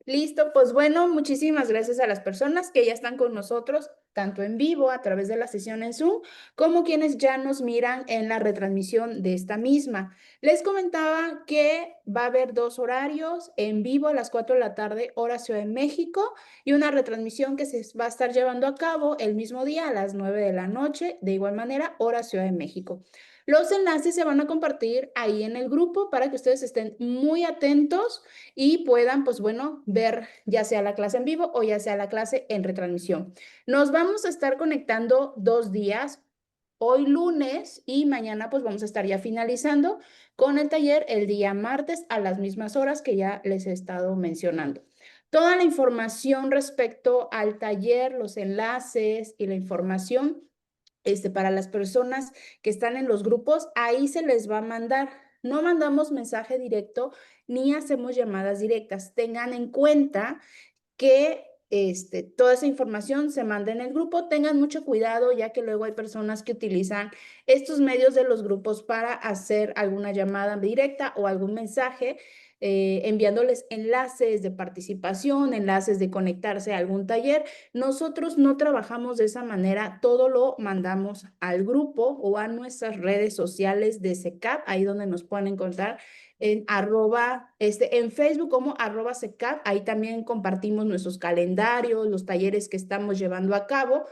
Listo, pues bueno, muchísimas gracias a las personas que ya están con nosotros, tanto en vivo a través de la sesión en Zoom, como quienes ya nos miran en la retransmisión de esta misma. Les comentaba que va a haber dos horarios, en vivo a las 4 de la tarde, hora Ciudad de México, y una retransmisión que se va a estar llevando a cabo el mismo día a las 9 de la noche, de igual manera, hora Ciudad de México. Los enlaces se van a compartir ahí en el grupo para que ustedes estén muy atentos y puedan, pues bueno, ver ya sea la clase en vivo o ya sea la clase en retransmisión. Nos vamos a estar conectando 2 días, hoy lunes y mañana pues vamos a estar ya finalizando con el taller el día martes a las mismas horas que ya les he estado mencionando. Toda la información respecto al taller, los enlaces y la información para las personas que están en los grupos, ahí se les va a mandar. No mandamos mensaje directo ni hacemos llamadas directas. Tengan en cuenta que toda esa información se manda en el grupo. Tengan mucho cuidado, ya que luego hay personas que utilizan estos medios de los grupos para hacer alguna llamada directa o algún mensaje, enviándoles enlaces de participación, enlaces de conectarse a algún taller. Nosotros no trabajamos de esa manera, todo lo mandamos al grupo o a nuestras redes sociales de SECAP, ahí donde nos pueden encontrar en en Facebook como @secap, ahí también compartimos nuestros calendarios, los talleres que estamos llevando a cabo,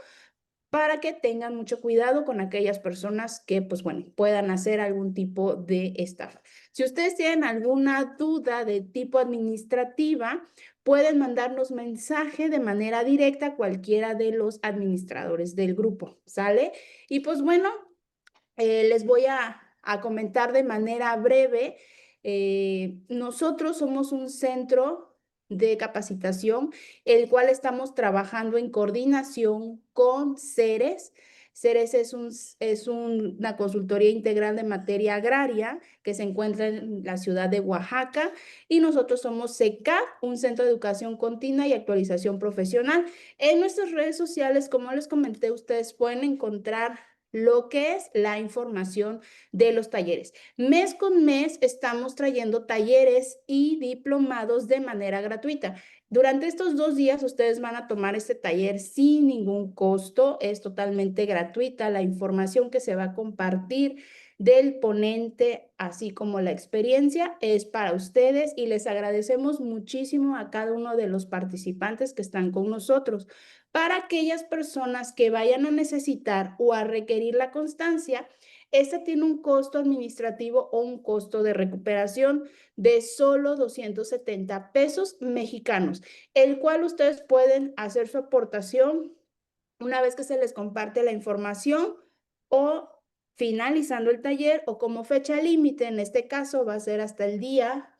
para que tengan mucho cuidado con aquellas personas que, pues bueno, puedan hacer algún tipo de estafa. Si ustedes tienen alguna duda de tipo administrativa, pueden mandarnos mensaje de manera directa a cualquiera de los administradores del grupo, ¿sale? Y pues bueno, les voy a comentar de manera breve. Nosotros somos un centro de capacitación, el cual estamos trabajando en coordinación con CERES. CERES una consultoría integral de materia agraria que se encuentra en la ciudad de Oaxaca, y nosotros somos CECAP, un centro de educación continua y actualización profesional. En nuestras redes sociales, como les comenté, ustedes pueden encontrar lo que es la información de los talleres. Mes con mes estamos trayendo talleres y diplomados de manera gratuita. Durante estos 2 días ustedes van a tomar este taller sin ningún costo, es totalmente gratuita. La información que se va a compartir del ponente, así como la experiencia, es para ustedes, y les agradecemos muchísimo a cada uno de los participantes que están con nosotros. Para aquellas personas que vayan a necesitar o a requerir la constancia, esta tiene un costo administrativo o un costo de recuperación de solo 270 pesos mexicanos, el cual ustedes pueden hacer su aportación una vez que se les comparte la información o finalizando el taller, o como fecha límite. En este caso va a ser hasta el día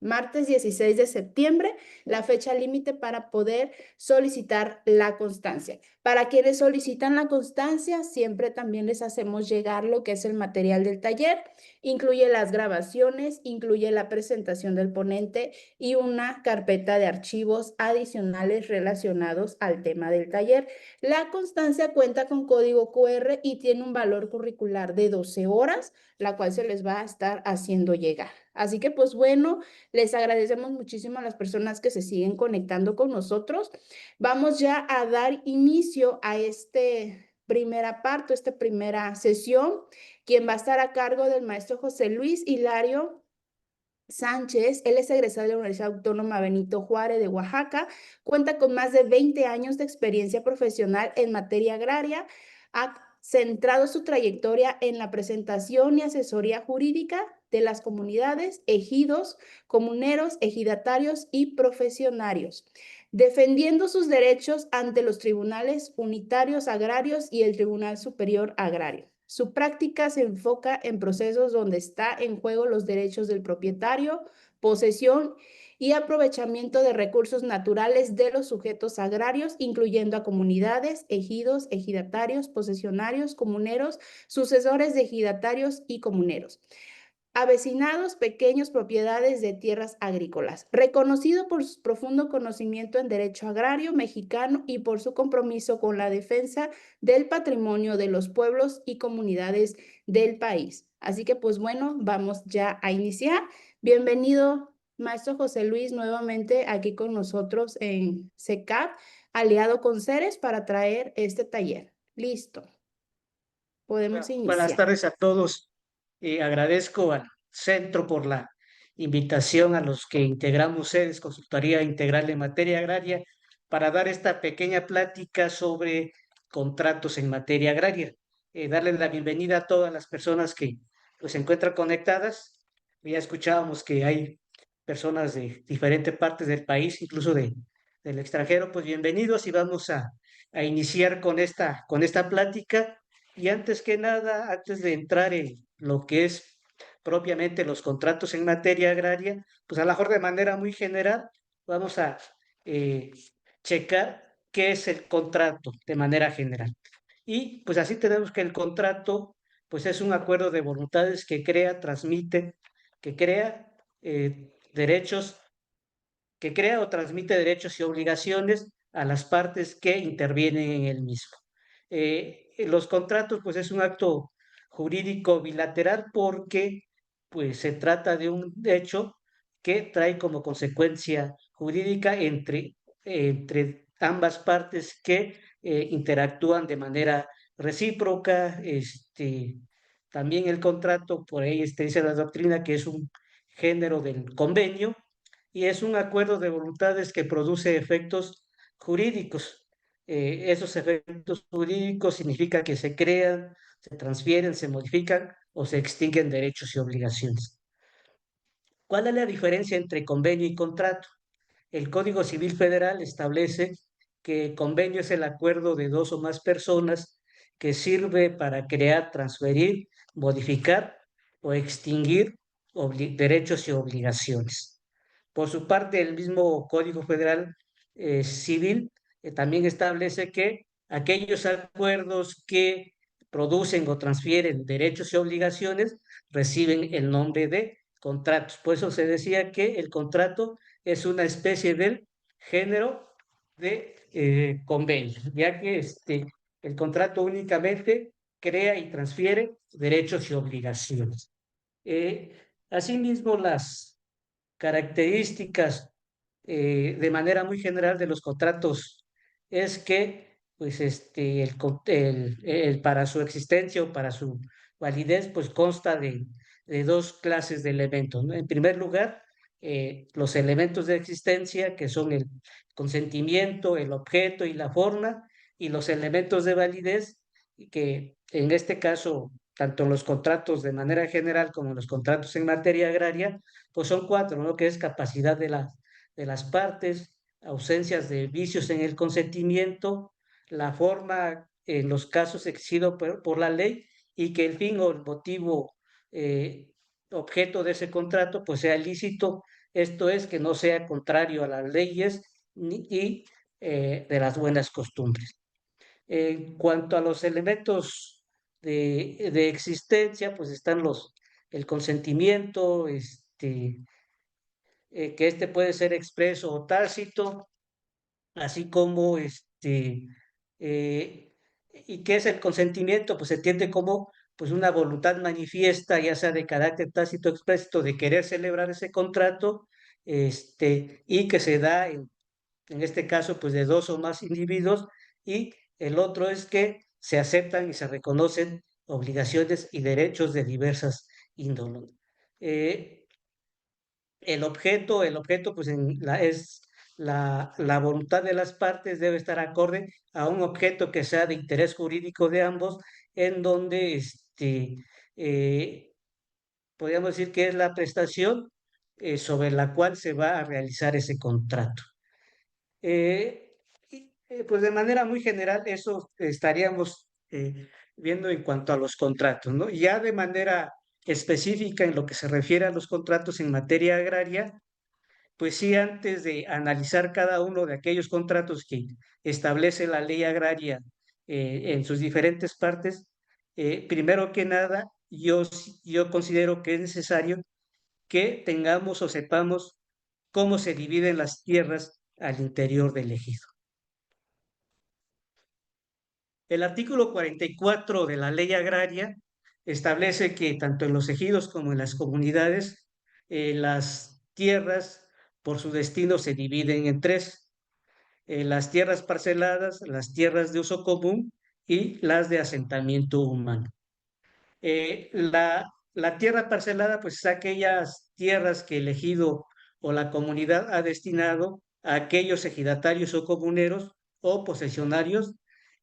martes 16 de septiembre, la fecha límite para poder solicitar la constancia. Para quienes solicitan la constancia, siempre también les hacemos llegar lo que es el material del taller. Incluye las grabaciones, incluye la presentación del ponente y una carpeta de archivos adicionales relacionados al tema del taller. La constancia cuenta con código QR y tiene un valor curricular de 12 horas, la cual se les va a estar haciendo llegar. Así que pues bueno, les agradecemos muchísimo a las personas que se siguen conectando con nosotros. Vamos ya a dar inicio a primera parte, esta primera sesión, quien va a estar a cargo del maestro José Luis Hilario Sánchez. Él es egresado de la Universidad Autónoma Benito Juárez de Oaxaca, cuenta con más de 20 años de experiencia profesional en materia agraria, ha centrado su trayectoria en la presentación y asesoría jurídica de las comunidades, ejidos, comuneros, ejidatarios y profesionarios, defendiendo sus derechos ante los tribunales unitarios agrarios y el Tribunal Superior Agrario. Su práctica se enfoca en procesos donde está en juego los derechos del propietario, posesión y aprovechamiento de recursos naturales de los sujetos agrarios, incluyendo a comunidades, ejidos, ejidatarios, posesionarios, comuneros, sucesores de ejidatarios y comuneros, avecinados, pequeños propiedades de tierras agrícolas. Reconocido por su profundo conocimiento en derecho agrario mexicano y por su compromiso con la defensa del patrimonio de los pueblos y comunidades del país. Así que pues bueno, vamos ya a iniciar. Bienvenido, Maestro José Luis, nuevamente aquí con nosotros en CECAP, aliado con Ceres para traer este taller. Listo, podemos Buenas iniciar. tardes a todos. Agradezco al centro por la invitación a los que integramos sedes Consultoría Integral en Materia Agraria para dar esta pequeña plática sobre contratos en materia agraria. Darles la bienvenida a todas las personas que pues, se encuentran conectadas. Ya escuchábamos que hay personas de diferentes partes del país, incluso del extranjero. Pues bienvenidos y vamos a iniciar con esta plática. Y antes que nada, antes de entrar en lo que es propiamente los contratos en materia agraria, pues a lo mejor de manera muy general, vamos a eh, checar qué es el contrato de manera general. Y pues así tenemos que el contrato, pues es un acuerdo de voluntades que crea, transmite, que crea derechos, que crea o transmite derechos y obligaciones a las partes que intervienen en el mismo. Los contratos, pues es un acto jurídico bilateral porque pues se trata de un hecho que trae como consecuencia jurídica entre ambas partes que interactúan de manera recíproca. También el contrato, por ahí dice la doctrina que es un género del convenio y es un acuerdo de voluntades que produce efectos jurídicos. Esos efectos jurídicos significa que se crean, se transfieren, se modifican o se extinguen derechos y obligaciones. ¿Cuál es la diferencia entre convenio y contrato? El Código Civil Federal establece que convenio es el acuerdo de dos o más personas que sirve para crear, transferir, modificar o extinguir derechos y obligaciones. Por su parte, el mismo Código Federal Civil también establece que aquellos acuerdos que producen o transfieren derechos y obligaciones reciben el nombre de contratos. Por eso se decía que el contrato es una especie del género de convenio, ya que el contrato únicamente crea y transfiere derechos y obligaciones. Asimismo, las características de manera muy general de los contratos es que pues para su existencia o para su validez pues consta de dos clases de elementos, ¿no? En primer lugar, los elementos de existencia que son el consentimiento, el objeto y la forma, y los elementos de validez que en este caso, tanto en los contratos de manera general como en los contratos en materia agraria, pues son cuatro, ¿no? Que es capacidad de las partes, ausencias de vicios en el consentimiento, la forma en los casos exigidos por la ley y que el fin o el motivo eh, objeto de ese contrato pues sea lícito, esto es que no sea contrario a las leyes y de las buenas costumbres. En cuanto a los elementos de existencia, pues están el consentimiento, que puede ser expreso o tácito, así como eh, ¿y qué es el consentimiento? Pues se entiende como pues una voluntad manifiesta, ya sea de carácter tácito o expreso, de querer celebrar ese contrato, y que se da en este caso, pues de dos o más individuos, y el otro es que se aceptan y se reconocen obligaciones y derechos de diversas índoles. Eh, el objeto pues es la voluntad de las partes debe estar acorde a un objeto que sea de interés jurídico de ambos, en donde eh, podríamos decir que es la prestación sobre la cual se va a realizar ese contrato. Pues de manera muy general, eso estaríamos viendo en cuanto a los contratos, ¿no? Ya de manera específica en lo que se refiere a los contratos en materia agraria, pues sí, antes de analizar cada uno de aquellos contratos que establece la ley agraria en sus diferentes partes, primero que nada, yo considero que es necesario que tengamos o sepamos cómo se dividen las tierras al interior del ejido. El artículo 44 de la ley agraria establece que tanto en los ejidos como en las comunidades, las tierras por su destino se dividen en tres: las tierras parceladas, las tierras de uso común y las de asentamiento humano. La tierra parcelada, pues es aquellas tierras que el ejido o la comunidad ha destinado a aquellos ejidatarios o comuneros o posesionarios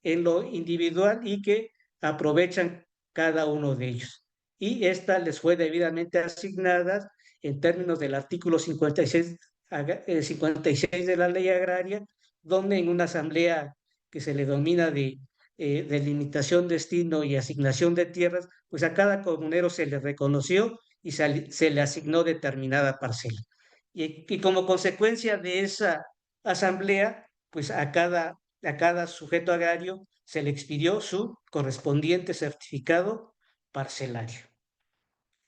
en lo individual y que aprovechan cada uno de ellos. Y esta les fue debidamente asignada en términos del artículo 56 de la ley agraria, donde en una asamblea que se le domina de delimitación, destino y asignación de tierras, pues a cada comunero se le reconoció y se le asignó determinada parcela. Y como consecuencia de esa asamblea, pues a cada sujeto agrario se le expidió su correspondiente certificado parcelario.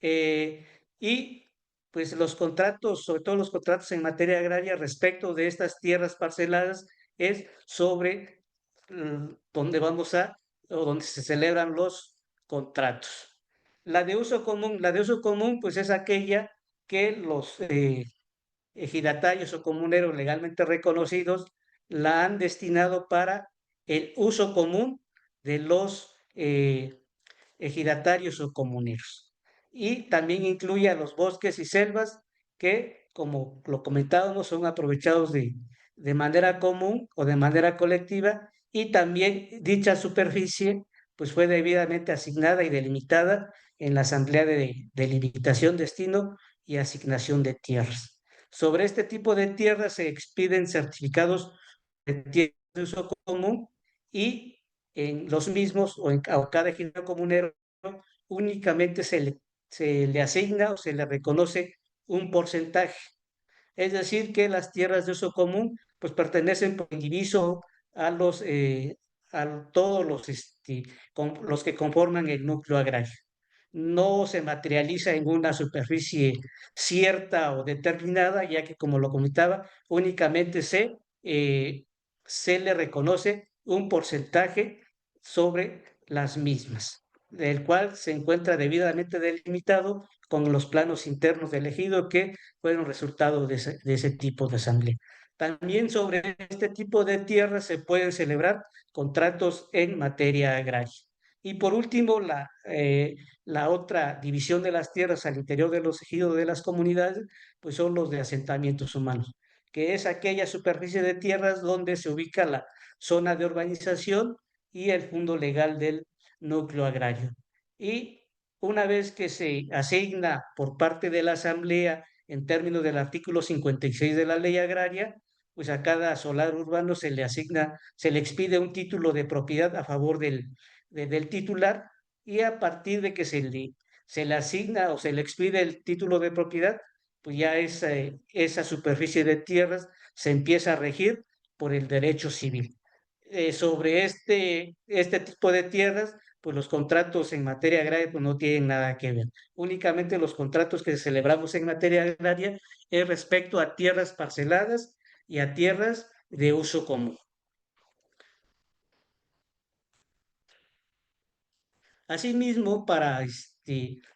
Y pues los contratos, sobre todo los contratos en materia agraria respecto de estas tierras parceladas, es sobre donde vamos a, o donde se celebran los contratos. La de uso común, pues es aquella que los ejidatarios o comuneros legalmente reconocidos la han destinado para el uso común de los ejidatarios o comuneros. Y también incluye a los bosques y selvas que, como lo comentábamos, son aprovechados de manera común o de manera colectiva, y también dicha superficie pues fue debidamente asignada y delimitada en la Asamblea de Delimitación, Destino y Asignación de Tierras. Sobre este tipo de tierras se expiden certificados de tierras de uso común, y en los mismos a cada ejido comunero únicamente se le asigna o se le reconoce un porcentaje. Es decir, que las tierras de uso común pues pertenecen por indiviso a todos los que conforman el núcleo agrario. No se materializa en una superficie cierta o determinada, ya que, como lo comentaba, únicamente se le reconoce un porcentaje sobre las mismas, del cual se encuentra debidamente delimitado con los planos internos del ejido que fueron resultado de ese tipo de asamblea. También sobre este tipo de tierras se pueden celebrar contratos en materia agraria. Y por último, la otra división de las tierras al interior de los ejidos de las comunidades, pues son los de asentamientos humanos, que es aquella superficie de tierras donde se ubica la zona de urbanización y el fondo legal del núcleo agrario. Y una vez que se asigna por parte de la Asamblea en términos del artículo 56 de la ley agraria, pues a cada solar urbano se le asigna, se le expide un título de propiedad a favor del titular, y a partir de que se le asigna o se le expide el título de propiedad, pues ya esa superficie de tierras se empieza a regir por el derecho civil. Sobre este tipo de tierras, pues los contratos en materia agraria pues no tienen nada que ver. Únicamente los contratos que celebramos en materia agraria es respecto a tierras parceladas y a tierras de uso común. Asimismo, para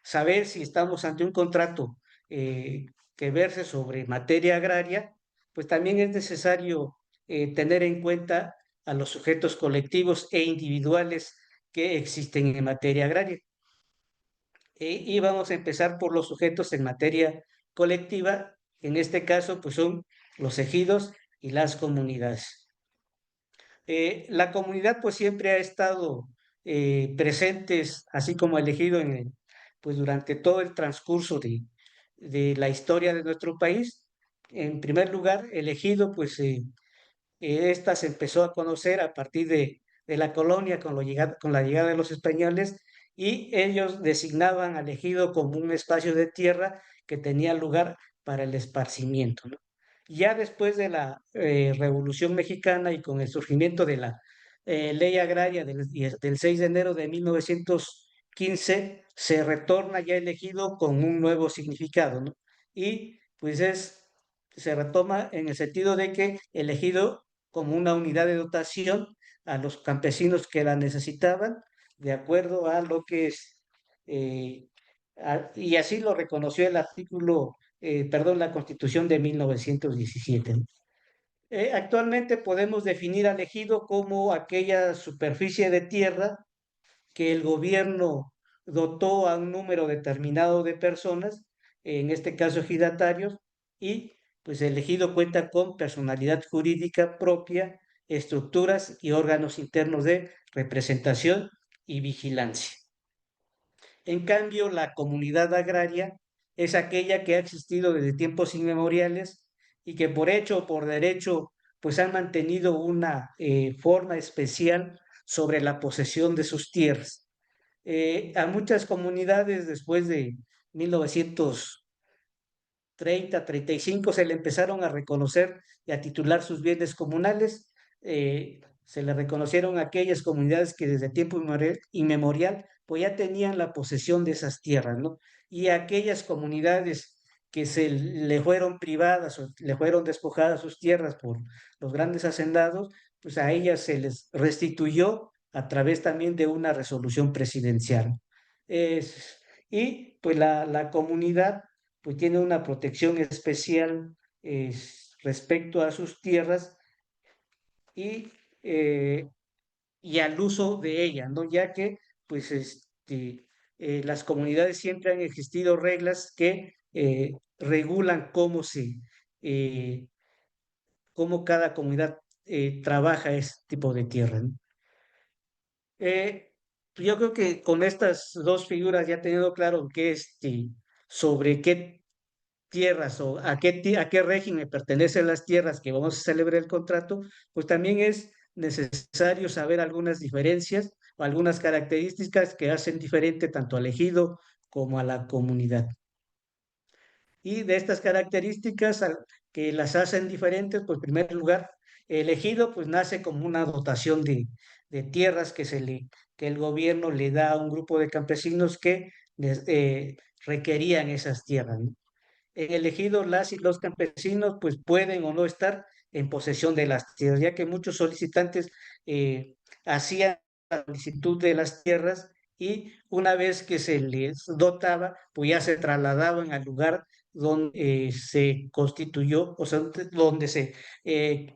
saber si estamos ante un contrato eh, que verse sobre materia agraria, pues también es necesario tener en cuenta a los sujetos colectivos e individuales que existen en materia agraria. Y vamos a empezar por los sujetos en materia colectiva, que en este caso pues son los ejidos y las comunidades. La comunidad pues siempre ha estado presentes, así como elegido pues durante todo el transcurso de la historia de nuestro país. En primer lugar, elegido pues esta se empezó a conocer a partir de la colonia con la llegada de los españoles, y ellos designaban al ejido como un espacio de tierra que tenía lugar para el esparcimiento, ¿no? Ya después de la Revolución Mexicana y con el surgimiento de la ley agraria del 6 de enero de 1915, se retorna ya el ejido con un nuevo significado, ¿no? Y pues se retoma en el sentido de que el ejido como una unidad de dotación a los campesinos que la necesitaban, de acuerdo a lo que es, y así lo reconoció el artículo perdón, la Constitución de 1917. Actualmente podemos definir al ejido como aquella superficie de tierra que el gobierno dotó a un número determinado de personas, en este caso ejidatarios, y pues el ejido cuenta con personalidad jurídica propia, estructuras y órganos internos de representación y vigilancia. En cambio, la comunidad agraria es aquella que ha existido desde tiempos inmemoriales y que por hecho o por derecho pues han mantenido una forma especial sobre la posesión de sus tierras. A muchas comunidades después de 1935 se le empezaron a reconocer y a titular sus bienes comunales. Se le reconocieron a aquellas comunidades que desde tiempo inmemorial pues ya tenían la posesión de esas tierras, ¿no? Y aquellas comunidades que se le fueron privadas o le fueron despojadas sus tierras por los grandes hacendados, pues a ellas se les restituyó a través también de una resolución presidencial. Y pues la comunidad pues tiene una protección especial respecto a sus tierras y, eh, y al uso de ellas, ¿no? Ya que pues las comunidades siempre han existido reglas que regulan eh, cómo cada comunidad trabaja ese tipo de tierra, ¿no? Eh, yo creo que con estas dos figuras ya teniendo claro que sobre qué tierras o a qué régimen pertenecen las tierras que vamos a celebrar el contrato, pues también es necesario saber algunas diferencias o algunas características que hacen diferente tanto al ejido como a la comunidad. Y de estas características que las hacen diferentes, pues en primer lugar, el ejido pues nace como una dotación de tierras que el gobierno le da a un grupo de campesinos que requerían esas tierras, ¿no? En el ejido, las y los campesinos pues pueden o no estar en posesión de las tierras, ya que muchos solicitantes hacían la solicitud de las tierras y una vez que se les dotaba, pues ya se trasladaban al lugar donde se constituyó, o sea, donde se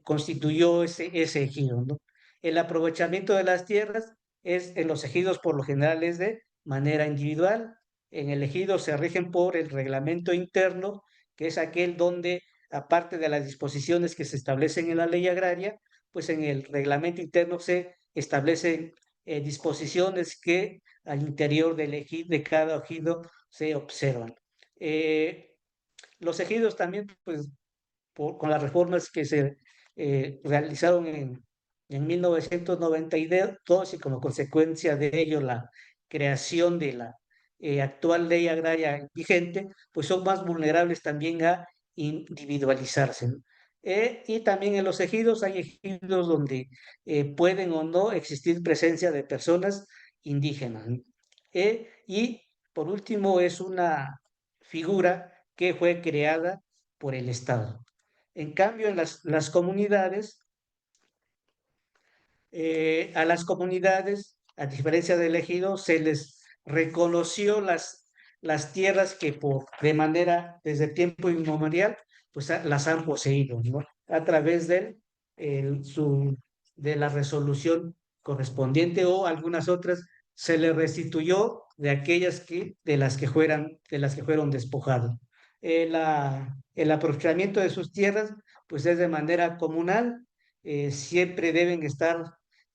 constituyó ese ejido, ¿no? El aprovechamiento de las tierras en los ejidos por lo general es de manera individual. En el ejido se rigen por el reglamento interno, que es aquel donde, aparte de las disposiciones que se establecen en la ley agraria, pues en el reglamento interno se establecen disposiciones que al interior de cada ejido se observan. Eh, los ejidos también, pues con las reformas que se realizaron en 1992 y como consecuencia de ello la creación de la actual ley agraria vigente, pues son más vulnerables también a individualizarse, ¿no? Y también en los ejidos hay ejidos donde pueden o no existir presencia de personas indígenas, ¿no? Y por último es una figura que fue creada por el Estado. En cambio, en las comunidades, a las comunidades, a diferencia del ejido, se les reconoció las tierras que de manera, desde tiempo inmemorial, pues las han poseído, ¿no? A través de la resolución correspondiente o algunas otras, se les restituyó de aquellas de las que fueron despojadas. El aprovechamiento de sus tierras, pues es de manera comunal, siempre deben estar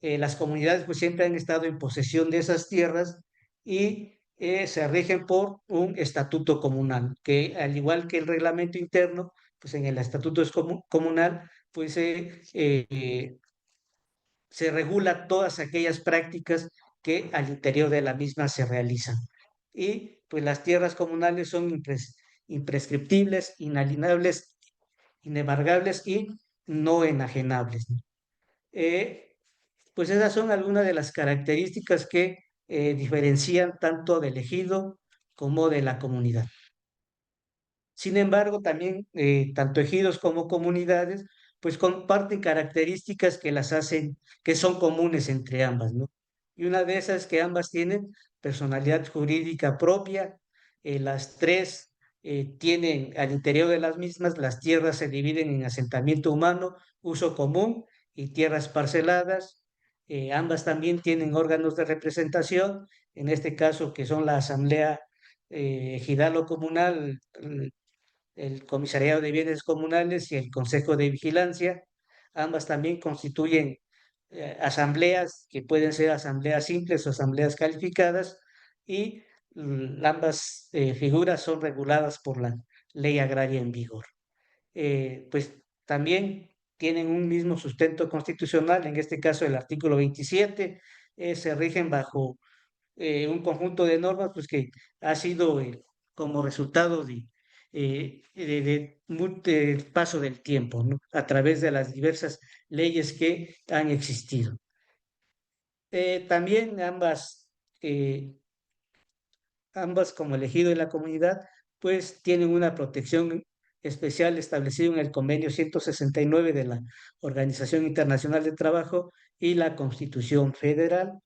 las comunidades pues siempre han estado en posesión de esas tierras y se rigen por un estatuto comunal, que al igual que el reglamento interno, pues en el estatuto comunal, pues se regula todas aquellas prácticas que al interior de la misma se realizan. Y pues las tierras comunales son imprescriptibles, inalienables, inembargables y no enajenables, ¿no? Eh, pues esas son algunas de las características que diferencian tanto del ejido como de la comunidad. Sin embargo, también tanto ejidos como comunidades, pues comparten características que las hacen, que son comunes entre ambas, ¿no? Y una de esas que ambas tienen personalidad jurídica propia, las tres tienen al interior de las mismas, las tierras se dividen en asentamiento humano, uso común y tierras parceladas. Ambas también tienen órganos de representación, en este caso que son la Asamblea Ejidal o Comunal, el Comisariado de Bienes Comunales y el Consejo de Vigilancia. Ambas también constituyen asambleas que pueden ser asambleas simples o asambleas calificadas y ambas figuras son reguladas por la ley agraria en vigor. Pues también tienen un mismo sustento constitucional, en este caso el artículo 27, se rigen bajo un conjunto de normas pues, que ha sido como resultado del paso del tiempo, ¿no? A través de las diversas leyes que han existido. También eh, ambas como elegido de la comunidad, pues tienen una protección especial establecida en el convenio 169 de la Organización Internacional del Trabajo y la Constitución Federal,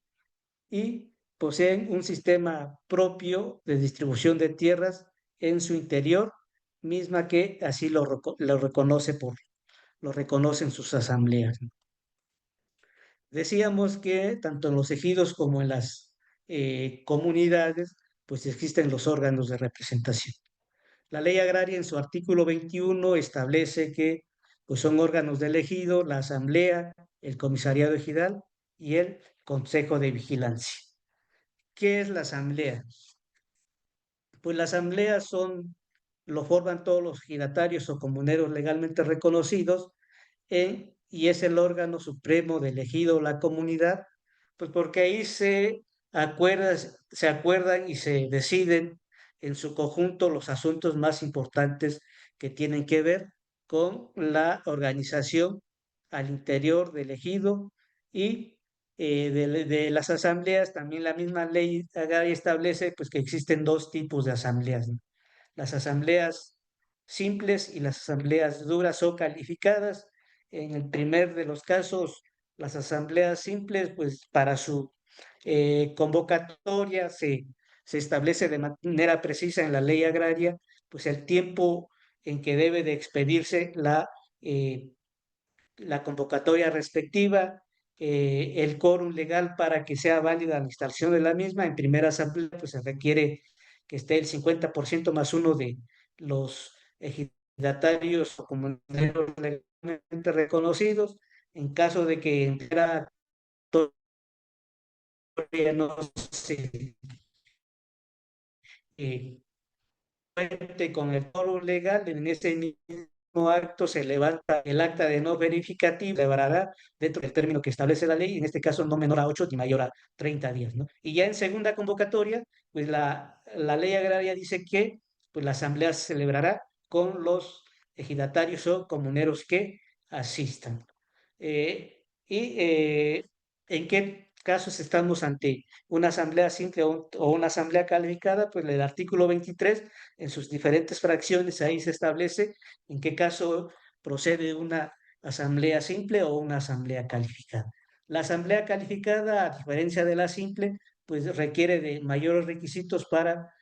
y poseen un sistema propio de distribución de tierras en su interior, misma que así lo reconocen sus asambleas. Decíamos que tanto en los ejidos como en las comunidades, pues existen los órganos de representación. La ley agraria en su artículo 21 establece que pues, son órganos del ejido, la asamblea, el comisariado ejidal y el consejo de vigilancia. ¿Qué es la asamblea? Pues la asamblea lo forman todos los ejidatarios o comuneros legalmente reconocidos y es el órgano supremo del ejido o la comunidad, pues porque ahí se acuerdan y se deciden en su conjunto los asuntos más importantes que tienen que ver con la organización al interior del ejido y de las asambleas. También la misma ley agraria establece pues, que existen dos tipos de asambleas, ¿no? Las asambleas simples y las asambleas duras o calificadas. En el primer de los casos, las asambleas simples, pues para su convocatoria se establece de manera precisa en la ley agraria, pues el tiempo en que debe de expedirse eh, la convocatoria respectiva, el quórum legal para que sea válida la instalación de la misma. En primera asamblea, pues se requiere que esté el 50% más uno de los ejidatarios o comunitarios legalmente reconocidos. En caso de que en primera convocatoria no se eh, cuente con el quórum legal, en ese mismo acto se levanta el acta de no verificativo, se elevará dentro del término que establece la ley, en este caso no menor a 8 ni mayor a 30 días, ¿no? Y ya en segunda convocatoria, pues la ley agraria dice que pues, la asamblea se celebrará con los ejidatarios o comuneros que asistan. ¿En qué casos estamos ante una asamblea simple o una asamblea calificada? Pues el artículo 23, en sus diferentes fracciones, ahí se establece en qué caso procede una asamblea simple o una asamblea calificada. La asamblea calificada, a diferencia de la simple, pues requiere de mayores requisitos para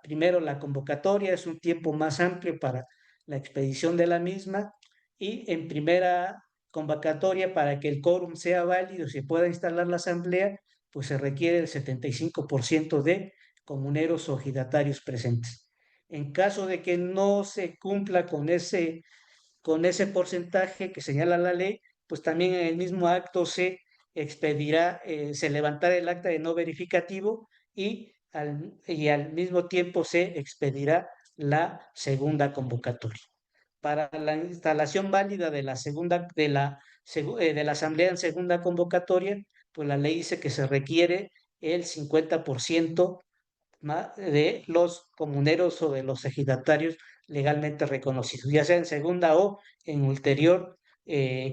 primero la convocatoria, es un tiempo más amplio para la expedición de la misma, y en primera convocatoria para que el quórum sea válido y se pueda instalar la asamblea, pues se requiere el 75% de comuneros o ejidatarios presentes. En caso de que no se cumpla con ese porcentaje que señala la ley, pues también en el mismo acto se expedirá, se levantará el acta de no verificativo y al mismo tiempo se expedirá la segunda convocatoria. Para la instalación válida de la de la asamblea en segunda convocatoria, pues la ley dice que se requiere el 50% de los comuneros o de los ejidatarios legalmente reconocidos, ya sea en segunda o en ulterior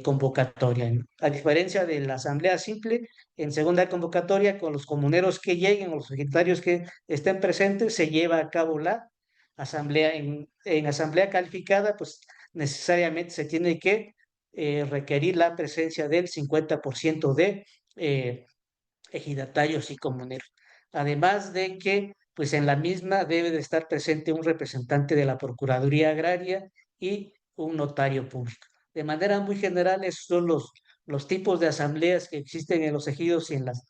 convocatoria. A diferencia de la asamblea simple, en segunda convocatoria, con los comuneros que lleguen o los ejidatarios que estén presentes, se lleva a cabo la asamblea. En asamblea calificada, pues necesariamente se tiene que requerir la presencia del 50% de ejidatarios y comuneros. Además de que pues en la misma debe de estar presente un representante de la Procuraduría Agraria y un notario público. De manera muy general, esos son los tipos de asambleas que existen en los ejidos y en las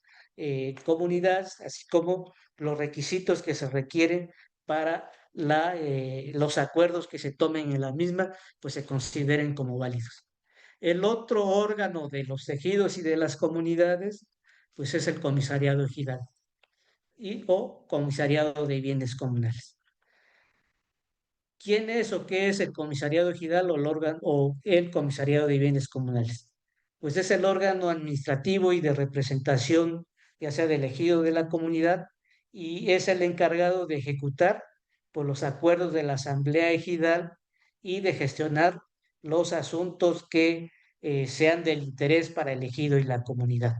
comunidades, así como los requisitos que se requieren para los acuerdos que se tomen en la misma, pues se consideren como válidos. El otro órgano de los ejidos y de las comunidades, pues es el comisariado ejidal y o comisariado de bienes comunales. ¿Quién es o qué es el comisariado ejidal o el órgano o el comisariado de bienes comunales? Pues es el órgano administrativo y de representación, ya sea del ejido de la comunidad, y es el encargado de ejecutar por los acuerdos de la asamblea ejidal y de gestionar los asuntos que sean del interés para el ejido y la comunidad.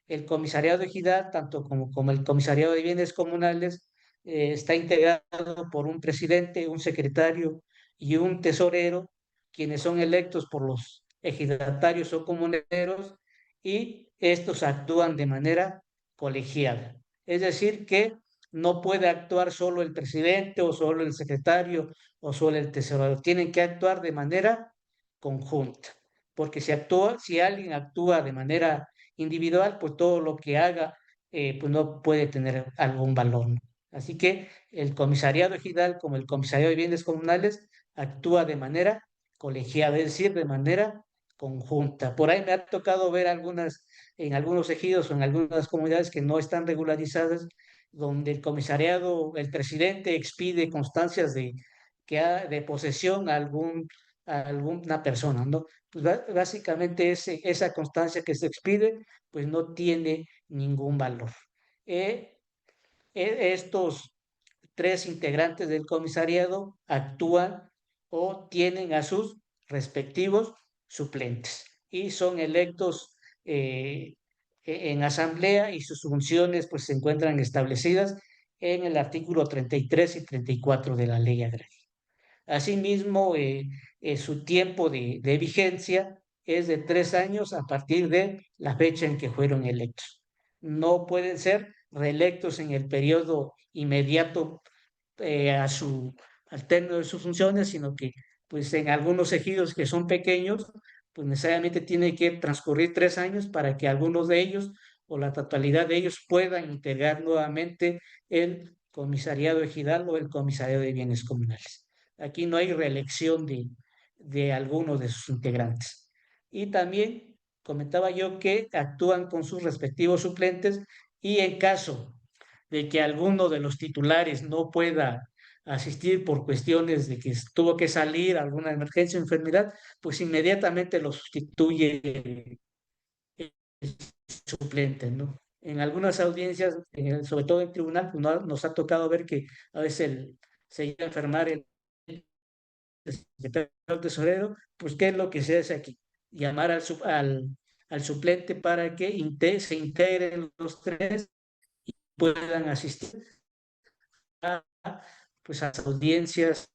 El comisariado ejidal, tanto como el comisariado de bienes comunales, está integrado por un presidente, un secretario y un tesorero, quienes son electos por los ejidatarios o comuneros, y estos actúan de manera colegiada. Es decir, que no puede actuar solo el presidente o solo el secretario o solo el tesorero. Tienen que actuar de manera conjunta, porque si alguien actúa de manera individual, pues todo lo que haga, pues no puede tener algún valor, ¿no? Así que el comisariado ejidal, como el comisariado de bienes comunales, actúa de manera colegiada, es decir, de manera conjunta. Por ahí me ha tocado ver en algunos ejidos o en algunas comunidades que no están regularizadas, donde el comisariado, el presidente expide constancias de posesión a alguna persona, ¿no? Pues básicamente esa constancia que se expide, pues no tiene ningún valor. Eh, Estos tres integrantes del comisariado actúan o tienen a sus respectivos suplentes y son electos en asamblea, y sus funciones pues se encuentran establecidas en el artículo 33 y 34 de la ley agraria. Asimismo, su tiempo de vigencia es de 3 años a partir de la fecha en que fueron electos. No pueden ser reelectos en el periodo inmediato al término de sus funciones, sino que pues en algunos ejidos que son pequeños, pues necesariamente tiene que transcurrir 3 años para que algunos de ellos o la totalidad de ellos puedan integrar nuevamente el comisariado ejidal o el comisariado de bienes comunales. Aquí no hay reelección de algunos de sus integrantes. Y también comentaba yo que actúan con sus respectivos suplentes, y en caso de que alguno de los titulares no pueda asistir por cuestiones de que tuvo que salir, alguna emergencia o enfermedad, pues inmediatamente lo sustituye el suplente, ¿no? En algunas audiencias, sobre todo en tribunal, pues nos ha tocado ver que a veces se llega a enfermar el secretario tesorero, pues ¿qué es lo que se hace aquí? Llamar al suplente para que se integren los tres y puedan asistir a, pues, a las audiencias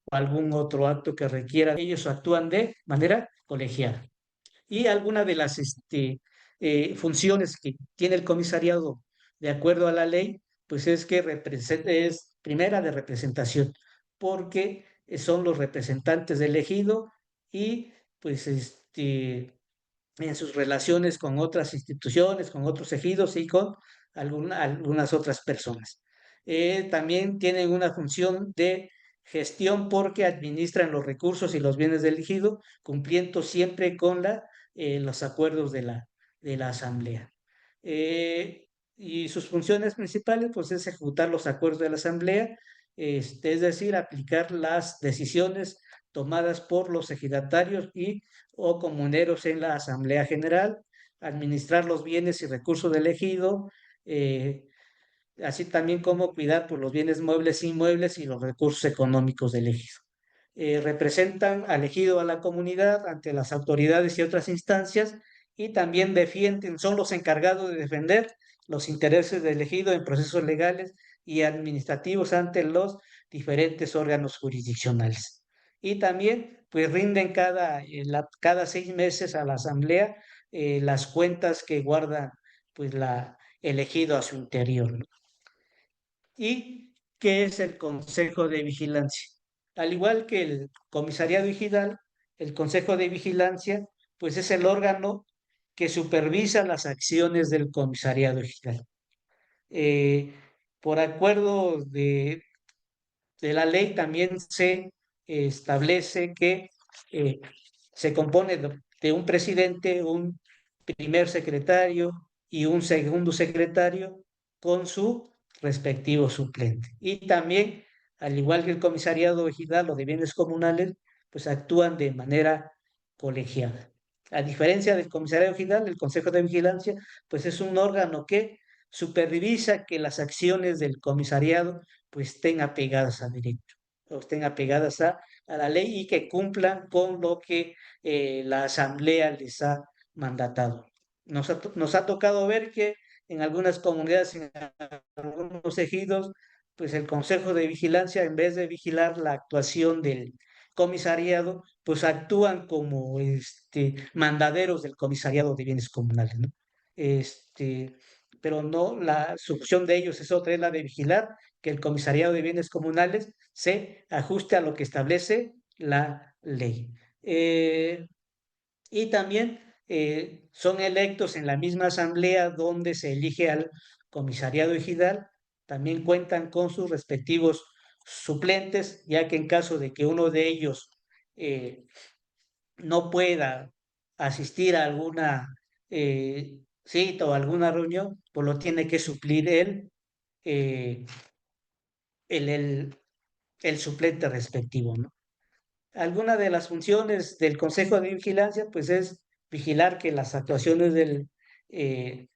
o algún otro acto que requiera. Ellos actúan de manera colegiada. Y alguna de las funciones que tiene el comisariado de acuerdo a la ley, pues es que es primera de representación, porque son los representantes del ejido y pues en sus relaciones con otras instituciones, con otros ejidos y con algunas otras personas. También tienen una función de gestión porque administran los recursos y los bienes del ejido, cumpliendo siempre con los acuerdos de la asamblea. Y sus funciones principales, pues, es ejecutar los acuerdos de la asamblea, es decir, aplicar las decisiones tomadas por los ejidatarios y o comuneros en la Asamblea General, administrar los bienes y recursos del ejido, eh, así también como cuidar por los bienes muebles e inmuebles y los recursos económicos del ejido. Representan al ejido, a la comunidad ante las autoridades y otras instancias, y también son los encargados de defender los intereses del ejido en procesos legales y administrativos ante los diferentes órganos jurisdiccionales. Y también pues rinden cada 6 meses a la asamblea las cuentas que guarda pues el ejido a su interior, ¿no? ¿Y qué es el Consejo de Vigilancia? Al igual que el Comisariado Ejidal, el Consejo de Vigilancia, pues es el órgano que supervisa las acciones del Comisariado Ejidal. Eh, por acuerdo de la ley también se establece que eh, se compone de un presidente, un primer secretario y un segundo secretario con su respectivo suplente. Y también, al igual que el comisariado ejidal o de bienes comunales, pues actúan de manera colegiada. A diferencia del comisariado ejidal, el Consejo de Vigilancia, pues es un órgano que supervisa que las acciones del comisariado pues estén apegadas a derecho, o estén apegadas a la ley y que cumplan con lo que la Asamblea les ha mandatado. Nos ha tocado ver que en algunas comunidades, en algunos ejidos, pues el Consejo de Vigilancia, en vez de vigilar la actuación del comisariado, pues actúan como mandaderos del comisariado de bienes comunales, ¿no? Este, pero no, su función de ellos es otra, es la de vigilar que el comisariado de bienes comunales se ajuste a lo que establece la ley. Y también son electos en la misma asamblea donde se elige al comisariado ejidal, también cuentan con sus respectivos suplentes, ya que en caso de que uno de ellos eh, no pueda asistir a alguna cita o alguna reunión, pues lo tiene que suplir él, eh, el, el, el suplente respectivo, ¿no? Alguna de las funciones del Consejo de Vigilancia, pues es vigilar que las actuaciones del eh,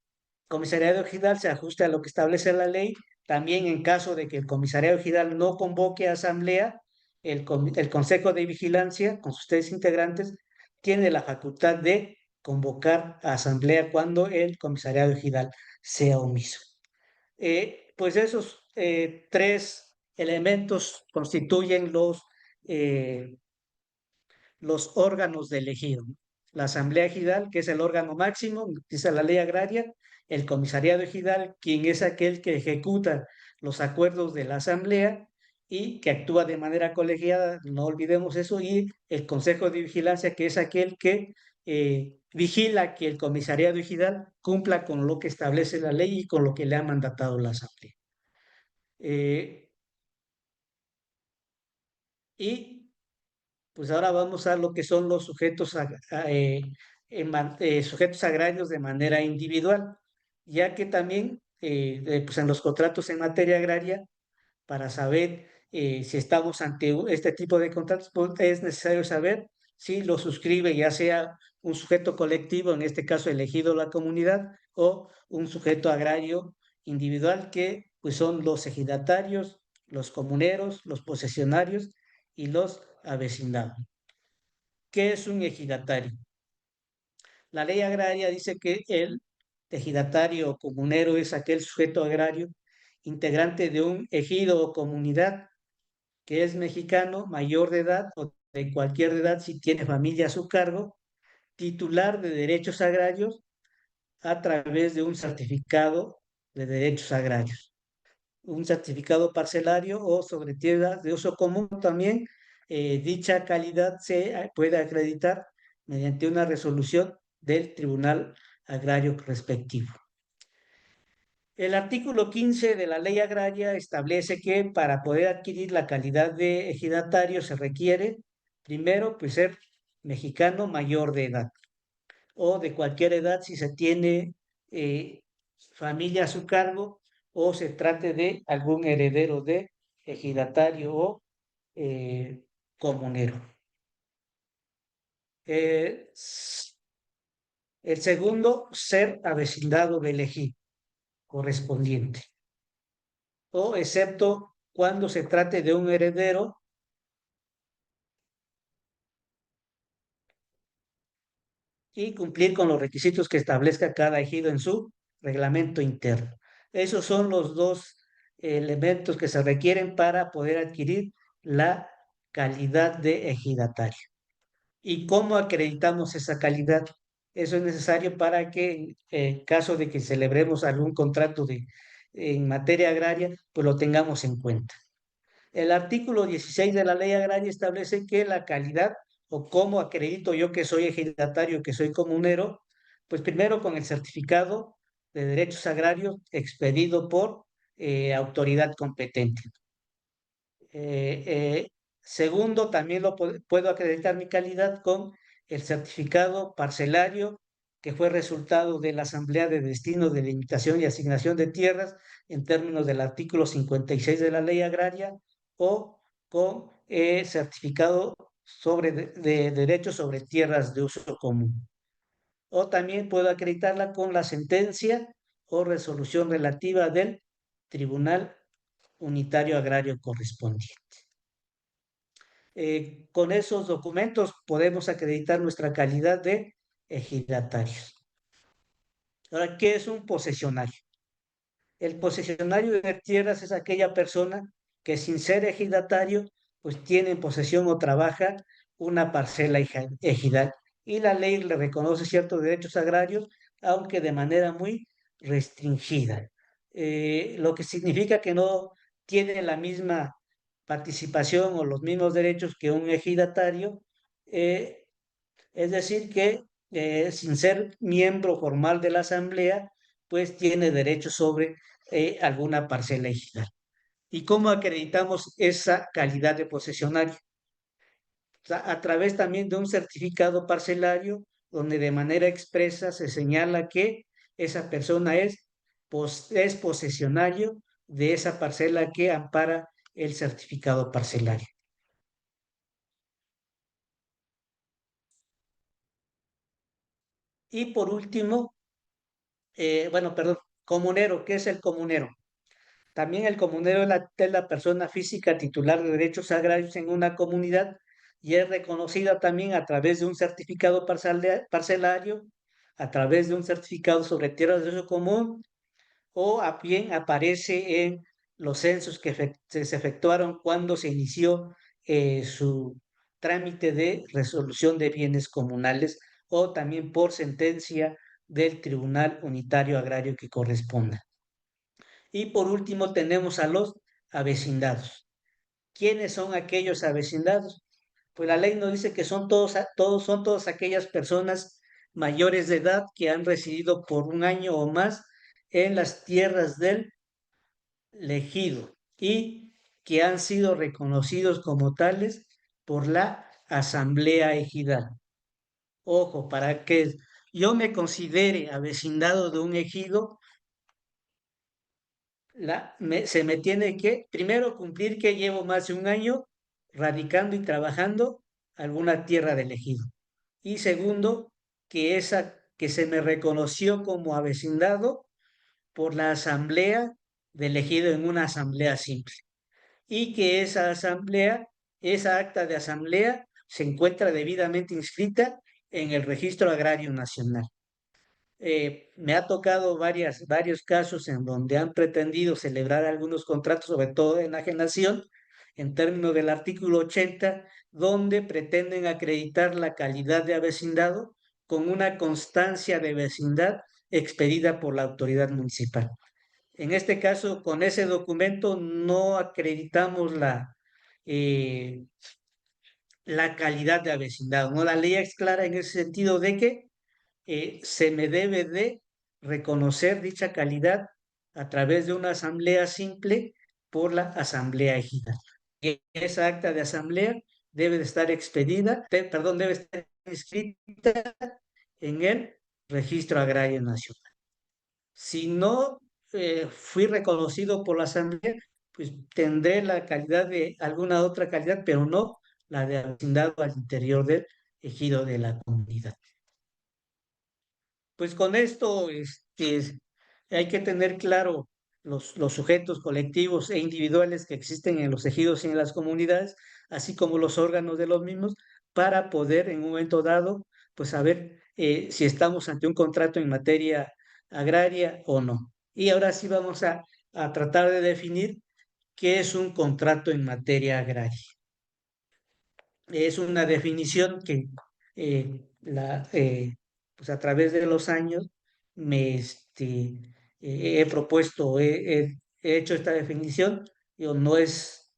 Comisariado Ejidal se ajuste a lo que establece la ley. También en caso de que el Comisariado Ejidal no convoque a asamblea, el Consejo de Vigilancia, con sus tres integrantes, tiene la facultad de convocar a asamblea cuando el Comisariado Ejidal sea omiso. Pues esos tres elementos constituyen los órganos del ejido. La Asamblea Ejidal, que es el órgano máximo, dice la ley agraria, el Comisariado Ejidal, quien es aquel que ejecuta los acuerdos de la Asamblea y que actúa de manera colegiada, no olvidemos eso, y el Consejo de Vigilancia, que es aquel que vigila que el Comisariado Ejidal cumpla con lo que establece la ley y con lo que le ha mandatado la Asamblea. Eh, y Pues ahora vamos a lo que son los sujetos, sujetos agrarios de manera individual, ya que también pues en los contratos en materia agraria, para saber si estamos ante este tipo de contratos, pues es necesario saber si lo suscribe ya sea un sujeto colectivo, en este caso elegido la comunidad, o un sujeto agrario individual que pues son los ejidatarios, los comuneros, los posesionarios y los avecindados. ¿Qué es un ejidatario? La ley agraria dice que el ejidatario o comunero es aquel sujeto agrario integrante de un ejido o comunidad que es mexicano, mayor de edad o de cualquier edad si tiene familia a su cargo, titular de derechos agrarios a través de un certificado de derechos agrarios, un certificado parcelario o sobre tierras de uso común también. Dicha calidad se puede acreditar mediante una resolución del Tribunal Agrario respectivo. El artículo 15 de la Ley Agraria establece que para poder adquirir la calidad de ejidatario se requiere, primero, pues ser mexicano mayor de edad o de cualquier edad si se tiene eh, familia a su cargo o se trate de algún heredero de ejidatario o comunero. El segundo, ser avecindado del ejido correspondiente, o excepto cuando se trate de un heredero y cumplir con los requisitos que establezca cada ejido en su reglamento interno. Esos son los dos elementos que se requieren para poder adquirir la calidad de ejidatario. ¿Y cómo acreditamos esa calidad? Eso es necesario para que en caso de que celebremos algún contrato en materia agraria, pues lo tengamos en cuenta. El artículo 16 de la ley agraria establece que la calidad o cómo acredito yo que soy ejidatario, que soy comunero, pues primero con el certificado de derechos agrarios expedido por autoridad competente. Eh, eh, Segundo, también puedo acreditar mi calidad con el certificado parcelario que fue resultado de la Asamblea de Destino, de Limitación y Asignación de Tierras en términos del artículo 56 de la Ley Agraria, o con certificado de derechos sobre tierras de uso común. O también puedo acreditarla con la sentencia o resolución relativa del Tribunal Unitario Agrario correspondiente. Con esos documentos podemos acreditar nuestra calidad de ejidatarios. Ahora, ¿qué es un posesionario? El posesionario de tierras es aquella persona que sin ser ejidatario, pues tiene en posesión o trabaja una parcela ejidal. Y la ley le reconoce ciertos derechos agrarios, aunque de manera muy restringida. Lo que significa que no tiene la misma participación o los mismos derechos que un ejidatario, eh, es decir, que sin ser miembro formal de la asamblea, pues tiene derecho sobre alguna parcela ejidal. ¿Y cómo acreditamos esa calidad de posesionario? O sea, a través también de un certificado parcelario donde de manera expresa se señala que esa persona es posesionario de esa parcela que ampara el certificado parcelario. Y por último, bueno, perdón, comunero. ¿Qué es el comunero? También el comunero es la persona física titular de derechos agrarios en una comunidad y es reconocida también a través de un certificado parcelario, a través de un certificado sobre tierras de uso común, o a bien aparece en los censos que se efectuaron cuando se inició su trámite de resolución de bienes comunales, o también por sentencia del Tribunal Unitario Agrario que corresponda. Y por último tenemos a los avecindados. ¿Quiénes son aquellos avecindados? Pues la ley nos dice que son todas aquellas personas mayores de edad que han residido por un año o más en las tierras del ejido y que han sido reconocidos como tales por la asamblea ejidal. Ojo, para que yo me considere avecindado de un ejido, se me tiene que, primero, cumplir que llevo más de un año radicando y trabajando alguna tierra del ejido. Y segundo, que se me reconoció como avecindado por la asamblea del ejido en una asamblea simple. Y que esa asamblea, esa acta de asamblea, se encuentra debidamente inscrita en el Registro Agrario Nacional. Me ha tocado varios casos en donde han pretendido celebrar algunos contratos, sobre todo de enajenación, en términos del artículo 80, donde pretenden acreditar la calidad de avecindado con una constancia de vecindad expedida por la autoridad municipal. En este caso, con ese documento no acreditamos eh, la calidad de avecindado, ¿no? La ley es clara en ese sentido de que se me debe de reconocer dicha calidad a través de una asamblea simple por la asamblea ejidal. Y esa acta de asamblea debe de estar perdón, debe estar inscrita en el Registro Agrario Nacional. Si no fui reconocido por la asamblea, pues tendré la calidad de alguna otra calidad, pero no la de vecindado al interior del ejido de la comunidad. Pues con esto hay que tener claro los sujetos colectivos e individuales que existen en los ejidos y en las comunidades, así como los órganos de los mismos, para poder en un momento dado, pues saber si estamos ante un contrato en materia agraria o no. Y ahora sí vamos a tratar de definir qué es un contrato en materia agraria. Es una definición que pues a través de los años me, he propuesto, he hecho esta definición, digo, no es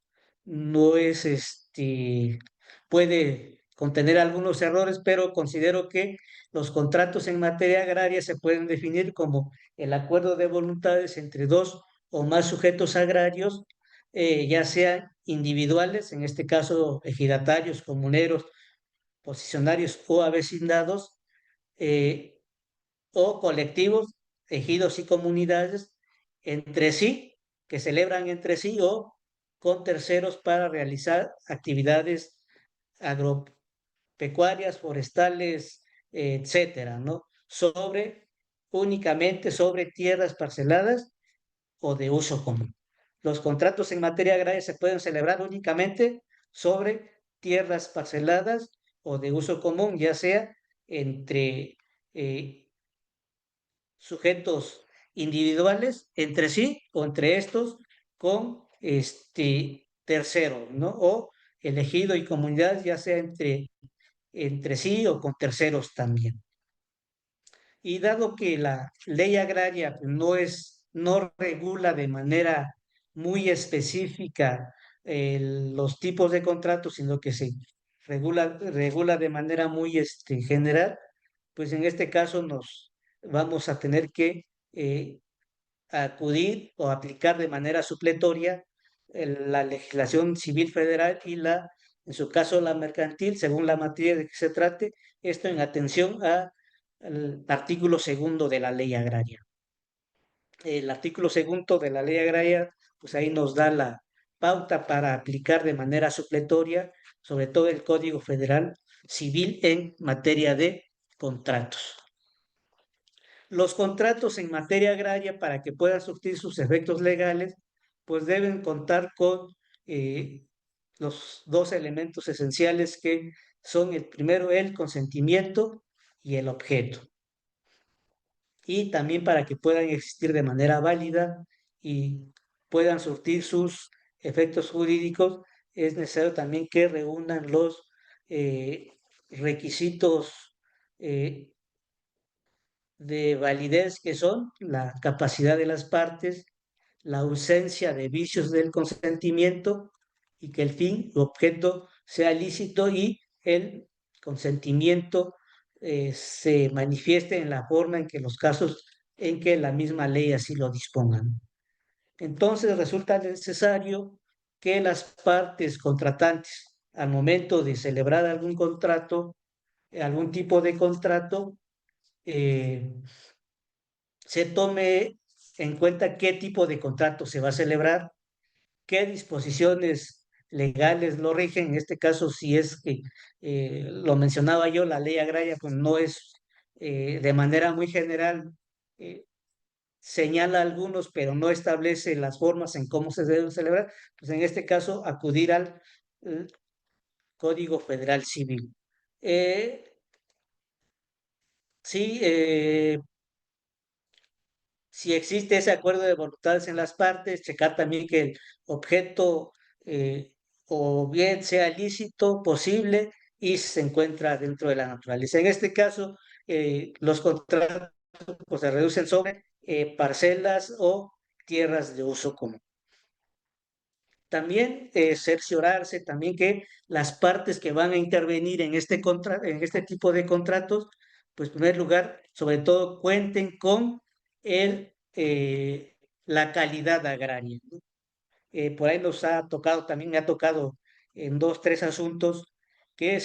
puede contener algunos errores, pero considero que los contratos en materia agraria se pueden definir como el acuerdo de voluntades entre dos o más sujetos agrarios, ya sean individuales, en este caso ejidatarios, comuneros, posicionarios o avecindados, eh, o colectivos, ejidos y comunidades entre sí, que celebran entre sí o con terceros para realizar actividades agropecuarias, forestales, etcétera, ¿no? Únicamente sobre tierras parceladas o de uso común. Los contratos en materia agraria se pueden celebrar únicamente sobre tierras parceladas o de uso común, ya sea entre eh, sujetos individuales entre sí o entre estos con terceros, ¿no? O elegido y comunidad, ya sea entre sí o con terceros también. Y dado que la ley agraria no regula de manera muy específica los tipos de contratos, sino que se regula de manera muy general, pues en este caso nos vamos a tener que eh, acudir o aplicar de manera supletoria la legislación civil federal y en su caso, la mercantil, según la materia de que se trate, esto en atención al artículo segundo de la ley agraria. El artículo segundo de la ley agraria, pues ahí nos da la pauta para aplicar de manera supletoria, sobre todo el Código Federal Civil en materia de contratos. Los contratos en materia agraria, para que puedan surtir sus efectos legales, pues deben contar con eh, los dos elementos esenciales que son el primero, el consentimiento y el objeto. Y también para que puedan existir de manera válida y puedan surtir sus efectos jurídicos, es necesario también que reúnan los requisitos eh, de validez que son la capacidad de las partes, la ausencia de vicios del consentimiento y que el fin o objeto sea lícito y el consentimiento se manifieste en la forma en que los casos en que la misma ley así lo dispongan. Entonces resulta necesario que las partes contratantes, al momento de celebrar algún contrato, algún tipo de contrato, eh, se tome en cuenta qué tipo de contrato se va a celebrar, qué disposiciones legales lo rigen. En este caso, si es que lo mencionaba yo, la ley agraria, pues no es de manera muy general, eh, señala algunos, pero no establece las formas en cómo se deben celebrar. Pues en este caso, acudir al Código Federal Civil. Eh, sí, si existe ese acuerdo de voluntades en las partes, checar también que el objeto o bien sea lícito, posible y se encuentra dentro de la naturaleza. En este caso, los contratos pues, se reducen sobre parcelas o tierras de uso común. También cerciorarse también que las partes que van a intervenir en este tipo de contratos, pues en primer lugar, sobre todo, cuenten con la calidad agraria, ¿no? Por ahí también me ha tocado en dos, tres asuntos que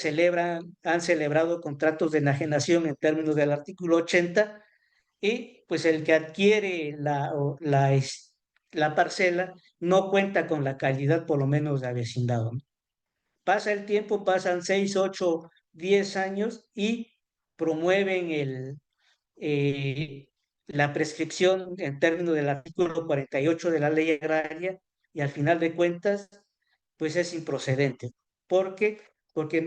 han celebrado contratos de enajenación en términos del artículo 80 y pues el que adquiere la parcela no cuenta con la calidad por lo menos de vecindado, ¿no? Pasa el tiempo, pasan 6, 8, 10 años y promueven eh, la prescripción en términos del artículo 48 de la ley agraria y al final de cuentas, pues es improcedente. ¿Por qué? Porque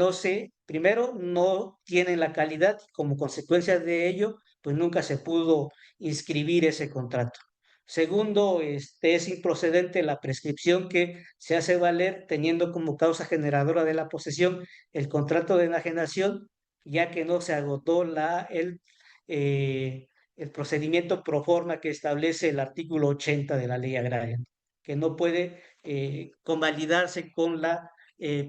primero, no tienen la calidad, como consecuencia de ello, pues nunca se pudo inscribir ese contrato. Segundo, es improcedente la prescripción que se hace valer teniendo como causa generadora de la posesión el contrato de enajenación, ya que no se agotó eh, el procedimiento pro forma que establece el artículo 80 de la ley agraria, ¿no? Que no puede convalidarse con la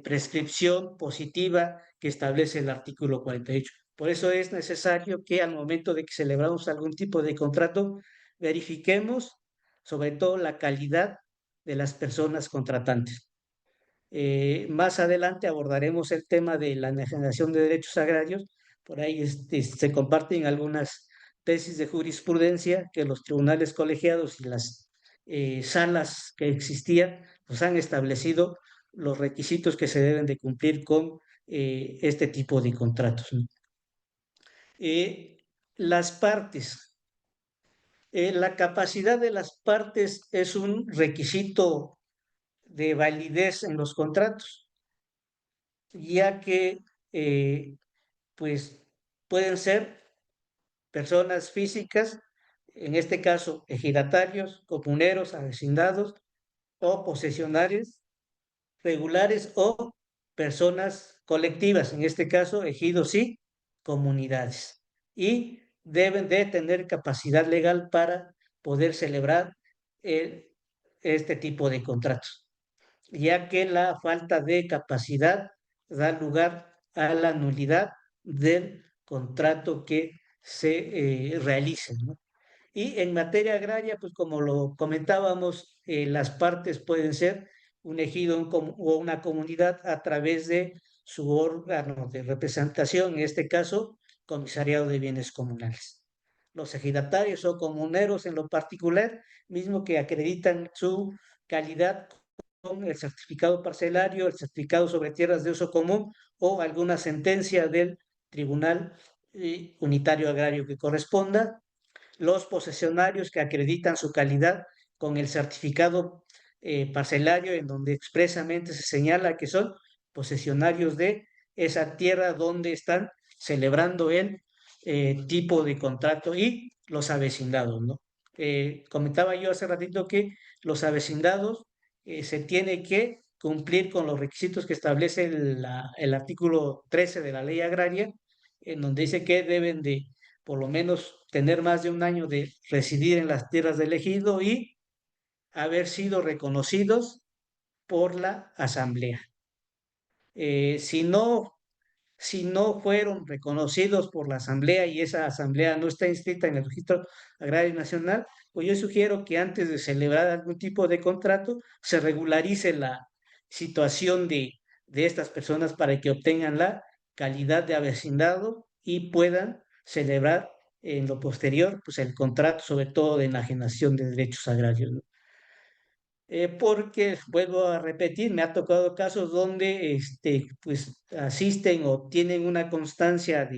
prescripción positiva que establece el artículo 48. Por eso es necesario que al momento de que celebramos algún tipo de contrato, verifiquemos sobre todo la calidad de las personas contratantes. Más adelante abordaremos el tema de la generación de derechos agrarios. Por ahí se comparten algunas tesis de jurisprudencia que los tribunales colegiados y las salas que existían pues han establecido los requisitos que se deben de cumplir con este tipo de contratos, ¿no? Eh, las partes. La capacidad de las partes es un requisito de validez en los contratos, ya que eh, pues pueden ser personas físicas, en este caso ejidatarios, comuneros, avecindados o posesionarios regulares o personas colectivas, en este caso ejidos y comunidades. Y deben de tener capacidad legal para poder celebrar el- este tipo de contratos, ya que la falta de capacidad da lugar a la nulidad del contrato que se realice, ¿no? Y en materia agraria, pues como lo comentábamos, las partes pueden ser un ejido o una comunidad a través de su órgano de representación, en este caso, Comisariado de Bienes Comunales. Los ejidatarios o comuneros en lo particular, mismo que acreditan su calidad con el certificado parcelario, el certificado sobre tierras de uso común o alguna sentencia del Tribunal Unitario Agrario que corresponda. Los posesionarios que acreditan su calidad con el certificado parcelario en donde expresamente se señala que son posesionarios de esa tierra donde están celebrando el tipo de contrato, y los avecindados, ¿no? Comentaba yo hace ratito que los avecindados se tiene que cumplir con los requisitos que establece el artículo 13 de la ley agraria, en donde dice que deben de por lo menos tener más de un año de residir en las tierras del ejido y haber sido reconocidos por la asamblea. Si no fueron reconocidos por la asamblea y esa asamblea no está inscrita en el registro agrario nacional, pues yo sugiero que antes de celebrar algún tipo de contrato se regularice la situación de estas personas para que obtengan la calidad de avecindado y puedan celebrar en lo posterior pues el contrato, sobre todo de enajenación de derechos agrarios, ¿no? Porque, vuelvo a repetir, me ha tocado casos donde pues, asisten o tienen una constancia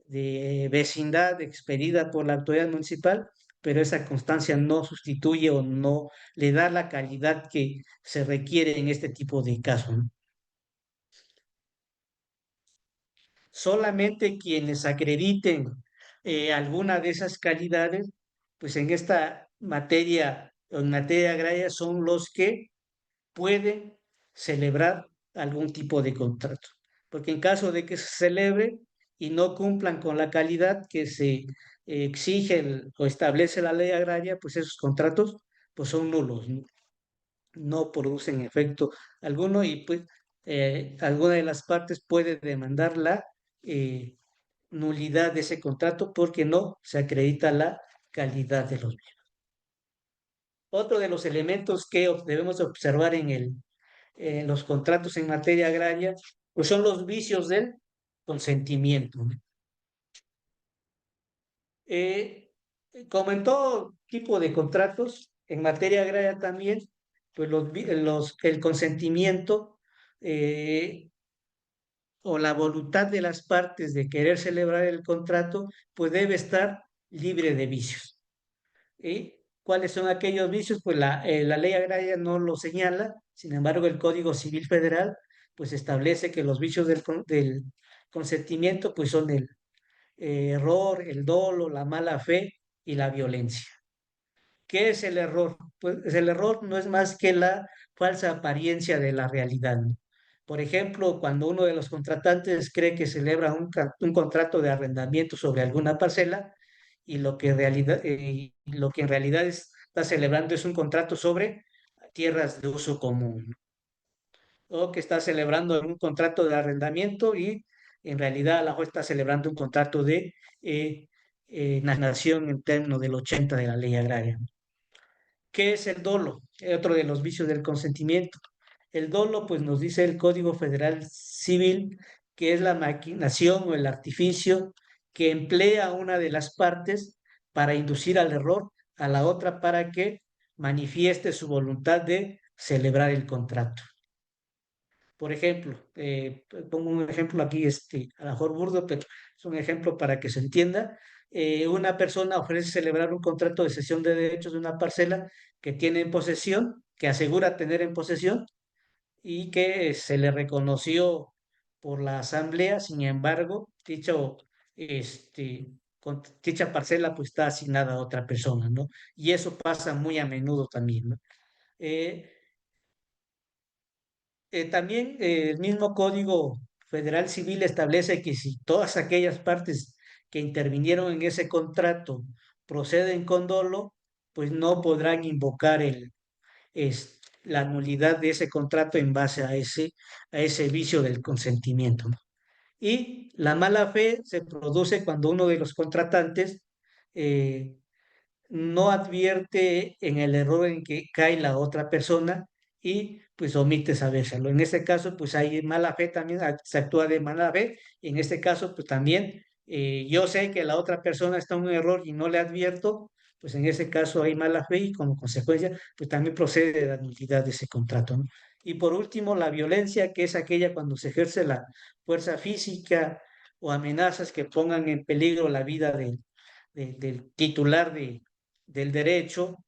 de vecindad expedida por la autoridad municipal, pero esa constancia no sustituye o no le da la calidad que se requiere en este tipo de casos, ¿no? Solamente quienes acrediten alguna de esas calidades, pues en esta materia, en materia agraria, son los que pueden celebrar algún tipo de contrato. Porque en caso de que se celebre y no cumplan con la calidad que se exige o establece la ley agraria, pues esos contratos pues son nulos, ¿no? No producen efecto alguno y pues alguna de las partes puede demandar la eh, nulidad de ese contrato porque no se acredita la calidad de los bienes. Otro de los elementos que debemos observar en los contratos en materia agraria, pues son los vicios del consentimiento, ¿no? Eh, Como en todo tipo de contratos, en materia agraria también, pues el consentimiento eh, o la voluntad de las partes de querer celebrar el contrato, pues debe estar libre de vicios. ¿Y cuáles son aquellos vicios? Pues la ley agraria no lo señala, sin embargo el Código Civil Federal pues establece que los vicios del consentimiento pues son el error, el dolo, la mala fe y la violencia. ¿Qué es el error? Pues el error no es más que la falsa apariencia de la realidad, ¿no? Por ejemplo, cuando uno de los contratantes cree que celebra un contrato de arrendamiento sobre alguna parcela y lo que en realidad está celebrando es un contrato sobre tierras de uso común, ¿no? O que está celebrando un contrato de arrendamiento y en realidad a la mejor está celebrando un contrato de eh, nación en términos del 80 de la ley agraria. ¿Qué es el dolo? Otro de los vicios del consentimiento. El dolo, pues nos dice el Código Federal Civil, que es la maquinación o el artificio que emplea una de las partes para inducir al error a la otra para que manifieste su voluntad de celebrar el contrato. Por ejemplo, pongo un ejemplo aquí, a lo mejor burdo, pero es un ejemplo para que se entienda. Una persona ofrece celebrar un contrato de cesión de derechos de una parcela que tiene en posesión, que asegura tener en posesión y que se le reconoció por la asamblea. Sin embargo, dicha parcela pues está asignada a otra persona, ¿no? Y eso pasa muy a menudo también, ¿no? Eh, También el mismo Código Federal Civil establece que si todas aquellas partes que intervinieron en ese contrato proceden con dolo, pues no podrán invocar la nulidad de ese contrato en base a ese vicio del consentimiento, ¿no? Y la mala fe se produce cuando uno de los contratantes eh, no advierte en el error en que cae la otra persona y pues omite sabérselo. En este caso, pues hay mala fe también, se actúa de mala fe. Y en este caso, pues también yo sé que la otra persona está en un error y no le advierto, pues en ese caso hay mala fe y como consecuencia, pues también procede de la nulidad de ese contrato, ¿no? Y por último, la violencia, que es aquella cuando se ejerce la fuerza física o amenazas que pongan en peligro la vida del titular del derecho,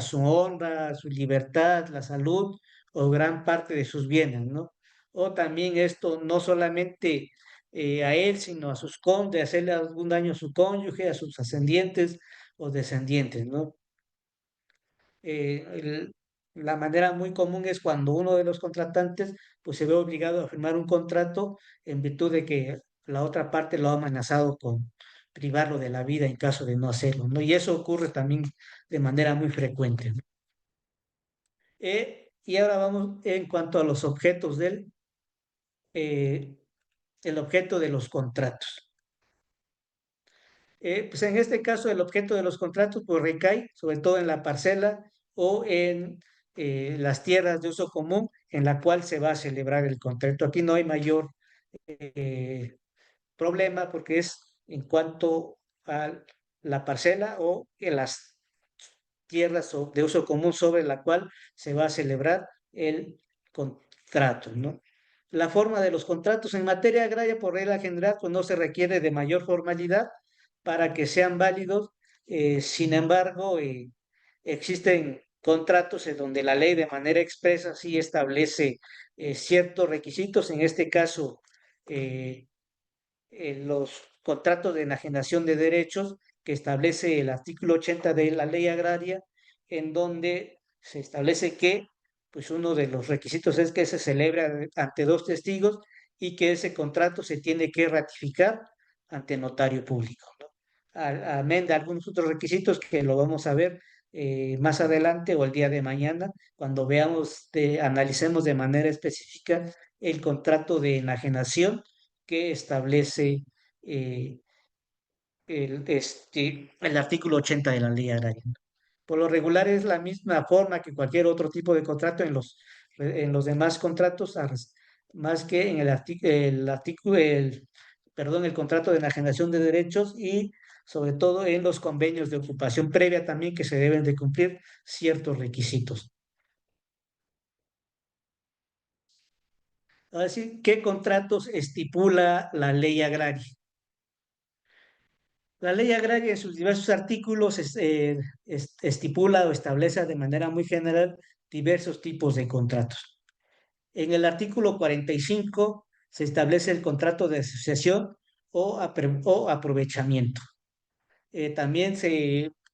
su honra, su libertad, la salud o gran parte de sus bienes, ¿no? O también esto no solamente a él, sino a sus cónyuges, hacerle algún daño a su cónyuge, a sus ascendientes o descendientes, ¿no? eh, el- la manera muy común es cuando uno de los contratantes pues se ve obligado a firmar un contrato en virtud de que la otra parte lo ha amenazado con privarlo de la vida en caso de no hacerlo, ¿no? Y eso ocurre también de manera muy frecuente, ¿no? Y ahora vamos en cuanto a los objetos eh, el objeto de los contratos. Pues en este caso, el objeto de los contratos pues recae sobre todo en la parcela o en las tierras de uso común en la cual se va a celebrar el contrato. Aquí no hay mayor eh, problema porque es en cuanto a la parcela o en las tierras de uso común sobre la cual se va a celebrar el contrato, ¿no? La forma de los contratos en materia agraria, por regla general, pues no se requiere de mayor formalidad para que sean válidos. Sin embargo, existen contratos en donde la ley de manera expresa sí establece ciertos requisitos. En este caso, eh, los contratos de enajenación de derechos que establece el artículo 80 de la ley agraria, en donde se establece que pues uno de los requisitos es que se celebra ante dos testigos y que ese contrato se tiene que ratificar ante notario público, ¿no? Amén de algunos otros requisitos que lo vamos a ver más adelante o el día de mañana, cuando analicemos de manera específica el contrato de enajenación que establece eh, el artículo 80 de la ley agraria. Por lo regular es la misma forma que cualquier otro tipo de contrato en los demás contratos, más que en el contrato de enajenación de derechos y sobre todo en los convenios de ocupación previa también que se deben de cumplir ciertos requisitos. Ahora sí, ¿qué contratos estipula la ley agraria? La ley agraria en sus diversos artículos estipula o establece de manera muy general diversos tipos de contratos. En el artículo 45 se establece el contrato de asociación o aprovechamiento. También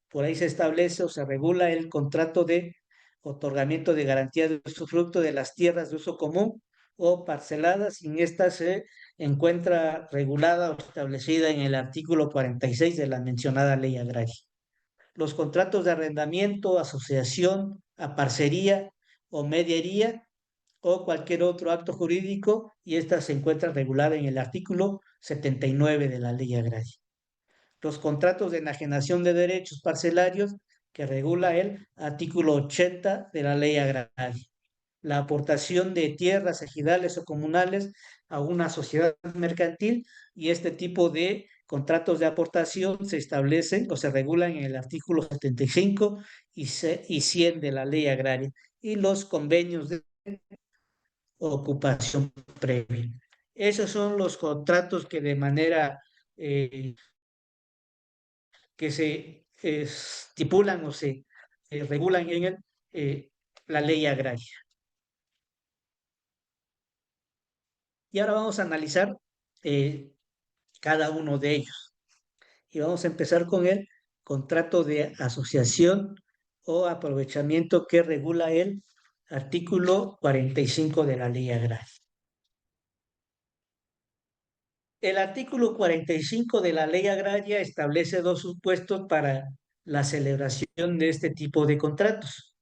por ahí se establece o se regula el contrato de otorgamiento de garantía de usufructo de las tierras de uso común o parceladas. En encuentra regulada o establecida en el artículo 46 de la mencionada ley agraria. Los contratos de arrendamiento, asociación, a parcería o mediería o cualquier otro acto jurídico, y esta se encuentra regulada en el artículo 79 de la ley agraria. Los contratos de enajenación de derechos parcelarios, que regula el artículo 80 de la ley agraria. La aportación de tierras ejidales o comunales a una sociedad mercantil, y este tipo de contratos de aportación se establecen o se regulan en el artículo 75 y 100 de la ley agraria, y los convenios de ocupación previa. Esos son los contratos que de manera que se estipulan o se regulan en la ley agraria. Y ahora vamos a analizar eh, cada uno de ellos. Y vamos a empezar con el contrato de asociación o aprovechamiento que regula el artículo 45 de la ley agraria. El artículo 45 de la ley agraria establece dos supuestos para la celebración de este tipo de contratos.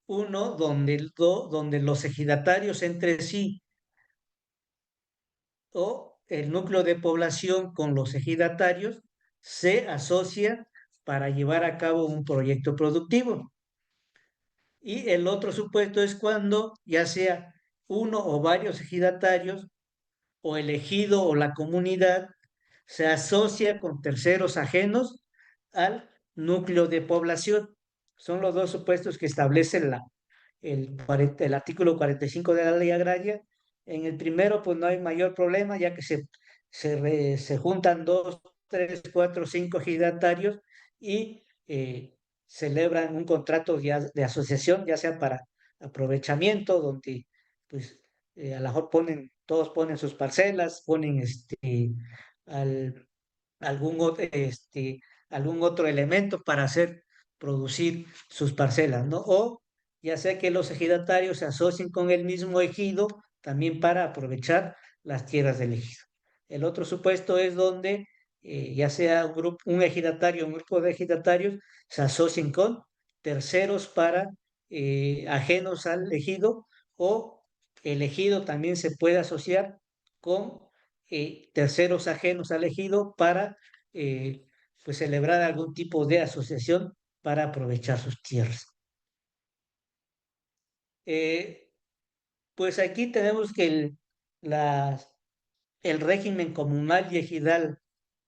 Uno, donde los ejidatarios entre sí o el núcleo de población con los ejidatarios se asocian para llevar a cabo un proyecto productivo. Y el otro supuesto es cuando ya sea uno o varios ejidatarios o el ejido o la comunidad se asocia con terceros ajenos al núcleo de población. Son los dos supuestos que establecen el artículo 45 de la ley agraria. En el primero, pues no hay mayor problema, ya que se juntan dos, tres, cuatro, cinco ejidatarios y celebran un contrato de asociación, ya sea para aprovechamiento, donde pues a lo mejor todos ponen sus parcelas, ponen al, algún, algún otro elemento para hacer producir sus parcelas, ¿no? O ya sea que los ejidatarios se asocien con el mismo ejido también para aprovechar las tierras del ejido. El otro supuesto es donde ya sea un ejidatario, un grupo de ejidatarios se asocien con terceros para ajenos al ejido, o el ejido también se puede asociar con terceros ajenos al ejido para eh, pues celebrar algún tipo de asociación para aprovechar sus tierras. Eh, pues aquí tenemos que el régimen comunal y ejidal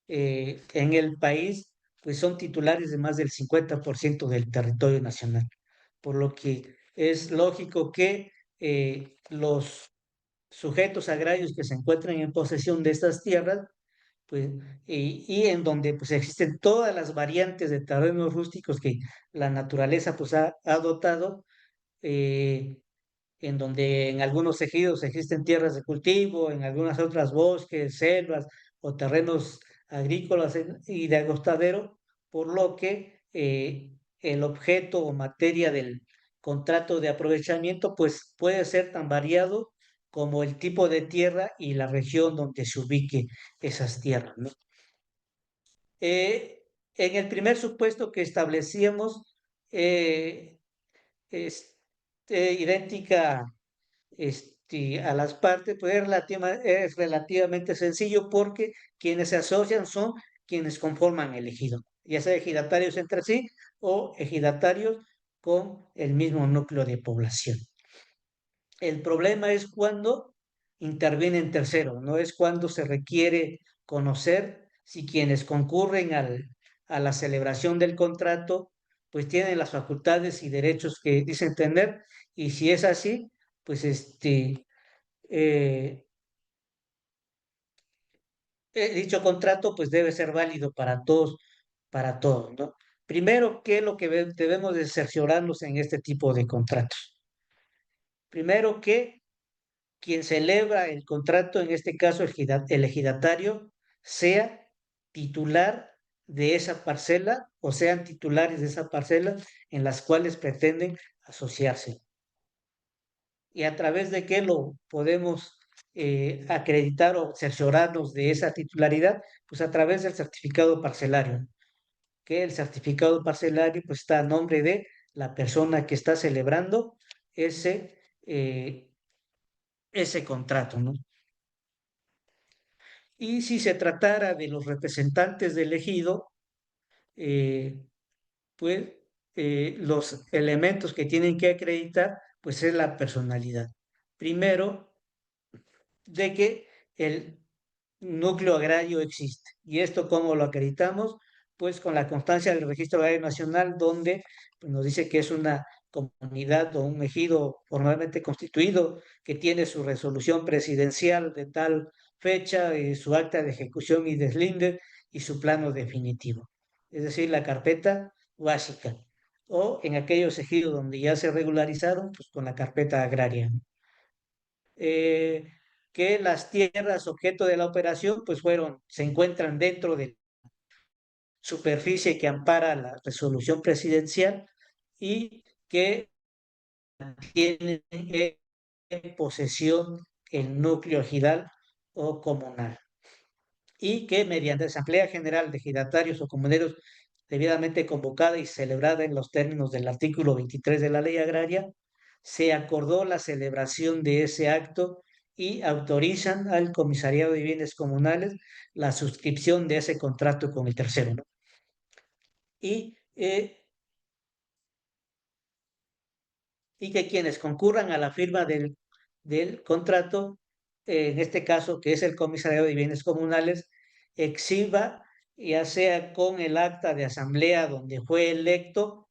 en el país pues son titulares de más del 50% del territorio nacional, por lo que es lógico que los sujetos agrarios que se encuentran en posesión de estas tierras, pues, y en donde pues existen todas las variantes de terrenos rústicos que la naturaleza pues ha dotado, eh, en donde en algunos ejidos existen tierras de cultivo, en algunas otras bosques, selvas o terrenos agrícolas y de agostadero, por lo que el objeto o materia del contrato de aprovechamiento pues puede ser tan variado como el tipo de tierra y la región donde se ubique esas tierras, ¿no? Eh, en el primer supuesto que establecíamos, eh, es idéntica a las partes, pues es relativamente sencillo, porque quienes se asocian son quienes conforman el ejido, ya sea ejidatarios entre sí o ejidatarios con el mismo núcleo de población. El problema es cuando intervienen terceros, no es cuando se requiere conocer si quienes concurren a la celebración del contrato pues tienen las facultades y derechos que dicen tener, y si es así, pues eh, dicho contrato pues debe ser válido para todos, ¿no? Primero, ¿qué es lo que debemos de cerciorarnos en este tipo de contratos? Primero, que quien celebra el contrato, en este caso el ejidatario, sea titular de esa parcela o sean titulares de esa parcela en las cuales pretenden asociarse. ¿Y a través de qué lo podemos acreditar o cerciorarnos de esa titularidad, pues a través del certificado parcelario, que el certificado parcelario pues está a nombre de la persona que está celebrando ese, eh, ese contrato, ¿no? Y si se tratara de los representantes del ejido, eh, pues los elementos que tienen que acreditar, pues es la personalidad. Primero, de que el núcleo agrario existe. ¿Y esto cómo lo acreditamos? Pues con la constancia del Registro Agrario Nacional, donde pues, nos dice que es una comunidad o un ejido formalmente constituido, que tiene su resolución presidencial de tal fecha, su acta de ejecución y deslinde y su plano definitivo. Es decir, la carpeta básica. O en aquellos ejidos donde ya se regularizaron, pues con la carpeta agraria. eh, que las tierras objeto de la operación pues se encuentran dentro de superficie que ampara la resolución presidencial y que tienen en posesión el núcleo ejidal o comunal y que mediante Asamblea General de Ejidatarios o Comuneros debidamente convocada y celebrada en los términos del artículo 23 de la Ley Agraria, se acordó la celebración de ese acto y autorizan al Comisariado de Bienes Comunales la suscripción de ese contrato con el tercero, ¿no? Y, y que quienes concurran a la firma del contrato, en este caso que es el Comisariado de Bienes Comunales, exhiba, ya sea con el acta de asamblea donde fue electo,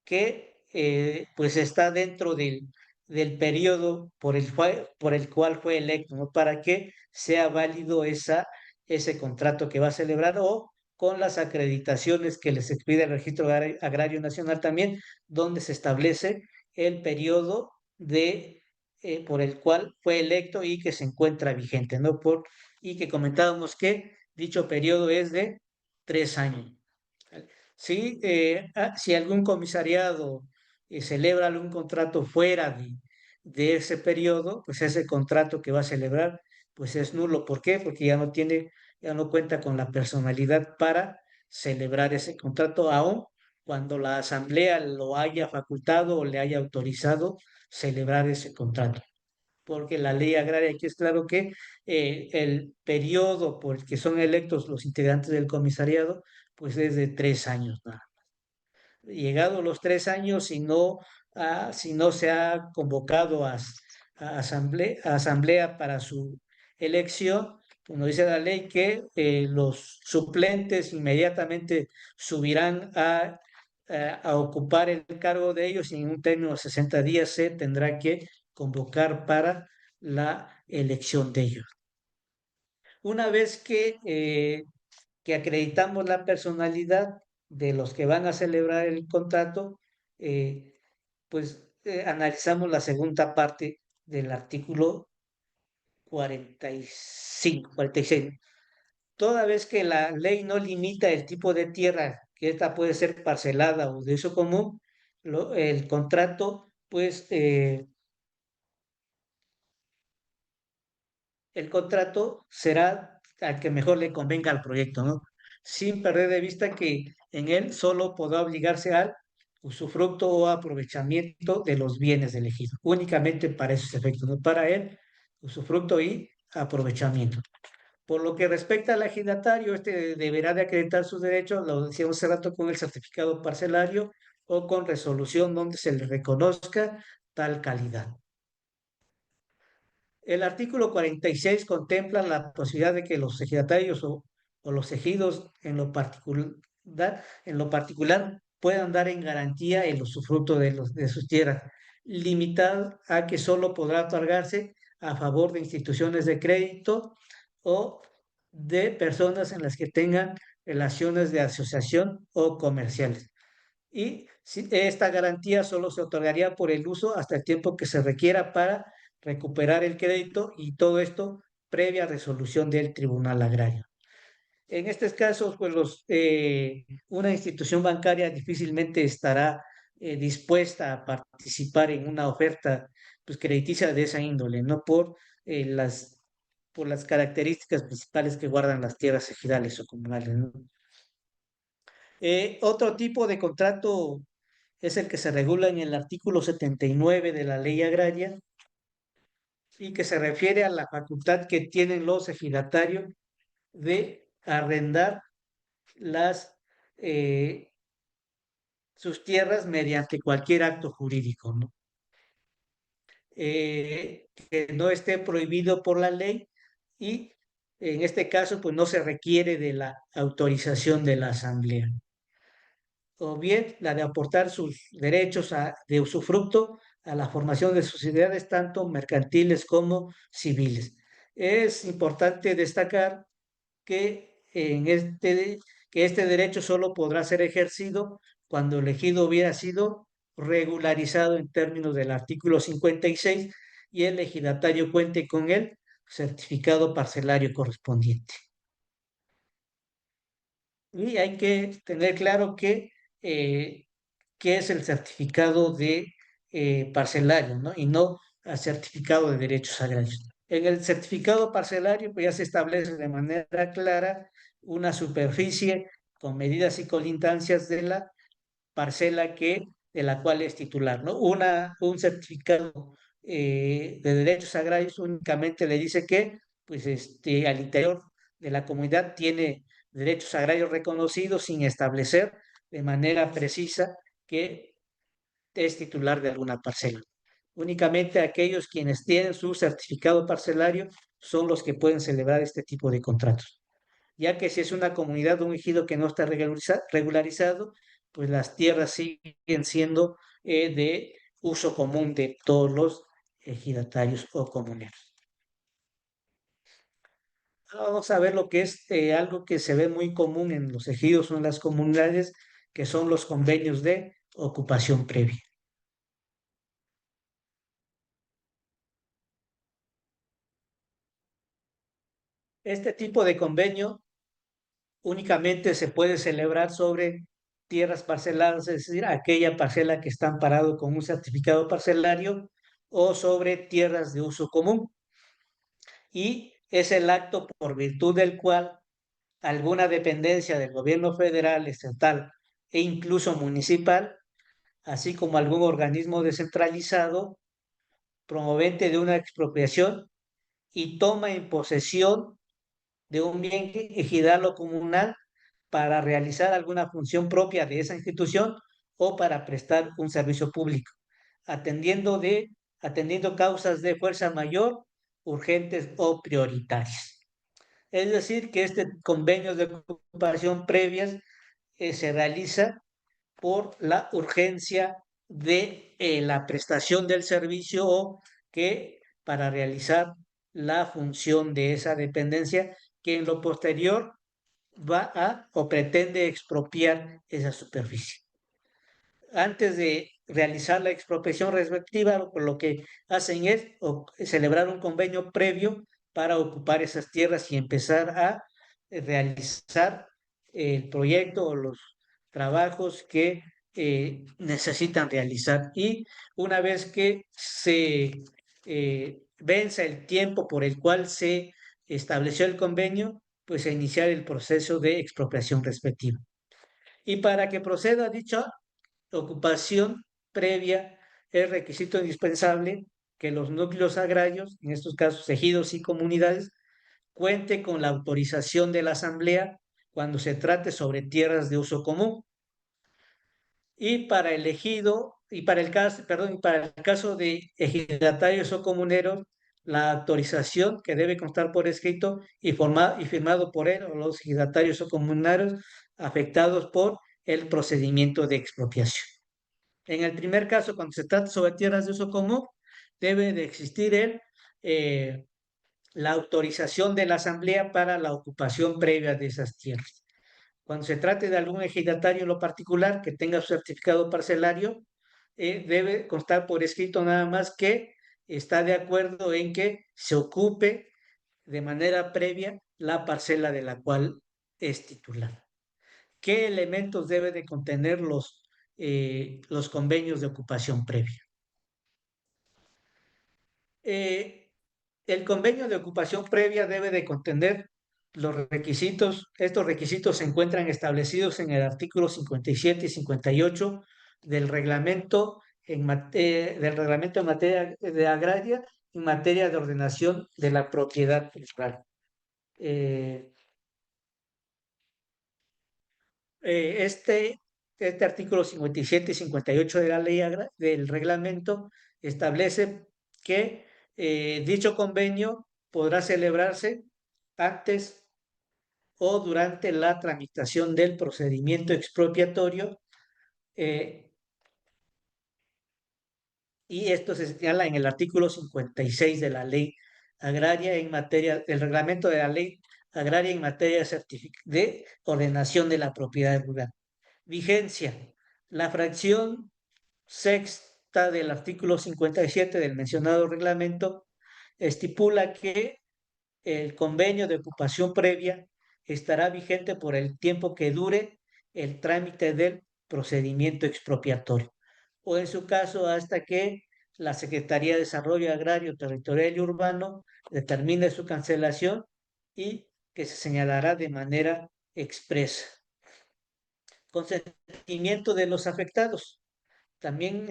que pues está dentro del periodo por el cual fue electo, ¿no? Para que sea válido ese contrato que va a celebrar o con las acreditaciones que les expide el Registro Agrario Nacional también, donde se establece el periodo por el cual fue electo y que se encuentra vigente, ¿no? Y que comentábamos que dicho periodo es de 3 años. Sí, si algún comisariado celebra algún contrato fuera de ese periodo, pues ese contrato que va a celebrar, pues es nulo. ¿Por qué? Porque ya no cuenta con la personalidad para celebrar ese contrato, aun cuando la asamblea lo haya facultado o le haya autorizado celebrar ese contrato. Porque la ley agraria aquí es claro que el periodo por el que son electos los integrantes del comisariado, pues es de 3 años, ¿no? Llegados los 3 años, si no se ha convocado a asamblea para su elección, pues nos dice la ley que los suplentes inmediatamente subirán a ocupar el cargo de ellos y en un término de 60 días se tendrá que convocar para la elección de ellos. Una vez que acreditamos la personalidad de los que van a celebrar el contrato, eh, pues analizamos la segunda parte del artículo 46. Toda vez que la ley no limita el tipo de tierra, que esta puede ser parcelada o de uso común, el contrato, pues el contrato será al que mejor le convenga al proyecto, ¿no? Sin perder de vista que en él solo podrá obligarse al usufructo o aprovechamiento de los bienes elegidos, únicamente para esos efectos, ¿no? Para él, usufructo y aprovechamiento. Por lo que respecta al ejidatario, este deberá de acreditar sus derechos, lo decíamos hace rato, con el certificado parcelario o con resolución donde se le reconozca tal calidad. El artículo 46 contempla la posibilidad de que los ejidatarios o los ejidos en lo particular puedan dar en garantía el usufructo de sus tierras, limitado a que solo podrá otorgarse a favor de instituciones de crédito o de personas en las que tengan relaciones de asociación o comerciales. Y esta garantía solo se otorgaría por el uso hasta el tiempo que se requiera para recuperar el crédito y todo esto previa resolución del Tribunal Agrario. En estos casos, pues una institución bancaria difícilmente estará dispuesta a participar en una oferta pues, crediticia de esa índole, ¿no? Por eh, las, por las características principales que guardan las tierras ejidales o comunales, ¿no? Otro tipo de contrato es el que se regula en el artículo 79 de la Ley Agraria y que se refiere a la facultad que tienen los ejidatarios de arrendar las, eh, sus tierras mediante cualquier acto jurídico, ¿no? Que no esté prohibido por la ley y en este caso pues no se requiere de la autorización de la asamblea. O bien la de aportar sus derechos de usufructo a la formación de sociedades tanto mercantiles como civiles. Es importante destacar que este derecho solo podrá ser ejercido cuando el ejido hubiera sido regularizado en términos del artículo 56 y el ejidatario cuente con el certificado parcelario correspondiente. Y hay que tener claro eh, que es el certificado de parcelario, ¿no? Y no el certificado de derechos agrarios. En el certificado parcelario, pues ya se establece de manera clara una superficie con medidas y colindancias de la parcela de la cual es titular, ¿no? Un certificado de derechos agrarios únicamente le dice que, pues, al interior de la comunidad tiene derechos agrarios reconocidos sin establecer de manera precisa que es titular de alguna parcela. Únicamente aquellos quienes tienen su certificado parcelario son los que pueden celebrar este tipo de contratos, ya que si es una comunidad, un ejido que no está regularizado, pues las tierras siguen siendo de uso común de todos los ejidatarios o comuneros. Vamos a ver lo que es algo que se ve muy común en los ejidos o en las comunidades, que son los convenios de ocupación previa. Este tipo de convenio únicamente se puede celebrar sobre tierras parceladas, es decir, aquella parcela que está amparado con un certificado parcelario o sobre tierras de uso común. Y es el acto por virtud del cual alguna dependencia del gobierno federal, estatal e incluso municipal, así como algún organismo descentralizado, promovente de una expropiación y toma en posesión de un bien ejidal o comunal para realizar alguna función propia de esa institución o para prestar un servicio público, atendiendo, atendiendo causas de fuerza mayor, urgentes o prioritarias. Es decir, que este convenio de ocupación previas se realiza por la urgencia de la prestación del servicio o que para realizar la función de esa dependencia que en lo posterior va a o pretende expropiar esa superficie. Antes de realizar la expropiación respectiva, lo que hacen es celebrar un convenio previo para ocupar esas tierras y empezar a realizar el proyecto o los trabajos que necesitan realizar. Y una vez que se venza el tiempo por el cual se estableció el convenio, pues a iniciar el proceso de expropiación respectiva. Y para que proceda dicha ocupación previa, es requisito indispensable que los núcleos agrarios, en estos casos ejidos y comunidades, cuente con la autorización de la asamblea cuando se trate sobre tierras de uso común. Y para el ejido, y para el caso, perdón, y para el caso de ejidatarios o comuneros, la autorización que debe constar por escrito y firmado por él o los ejidatarios o comunarios afectados por el procedimiento de expropiación. En el primer caso, cuando se trata sobre tierras de uso común, debe de existir la autorización de la asamblea para la ocupación previa de esas tierras. Cuando se trate de algún ejidatario en lo particular que tenga su certificado parcelario, debe constar por escrito nada más que está de acuerdo en que se ocupe de manera previa la parcela de la cual es titular. ¿Qué elementos debe de contener los convenios de ocupación previa? El convenio de ocupación previa debe de contener los requisitos. Estos requisitos se encuentran establecidos en el artículo 57 y 58 del reglamento en materia de agraria, en materia de ordenación de la propiedad rural. Eh, eh, este, este artículo 57 y 58 de la ley del reglamento establece que dicho convenio podrá celebrarse antes o durante la tramitación del procedimiento expropiatorio, eh, y esto se señala en el artículo 56 de la ley agraria en materia del reglamento de la ley agraria en materia de ordenación de la propiedad rural. Vigencia. La fracción sexta del artículo 57 del mencionado reglamento estipula que el convenio de ocupación previa estará vigente por el tiempo que dure el trámite del procedimiento expropiatorio, o en su caso hasta que la Secretaría de Desarrollo Agrario, Territorial y Urbano determine su cancelación y que se señalará de manera expresa. Consentimiento de los afectados. También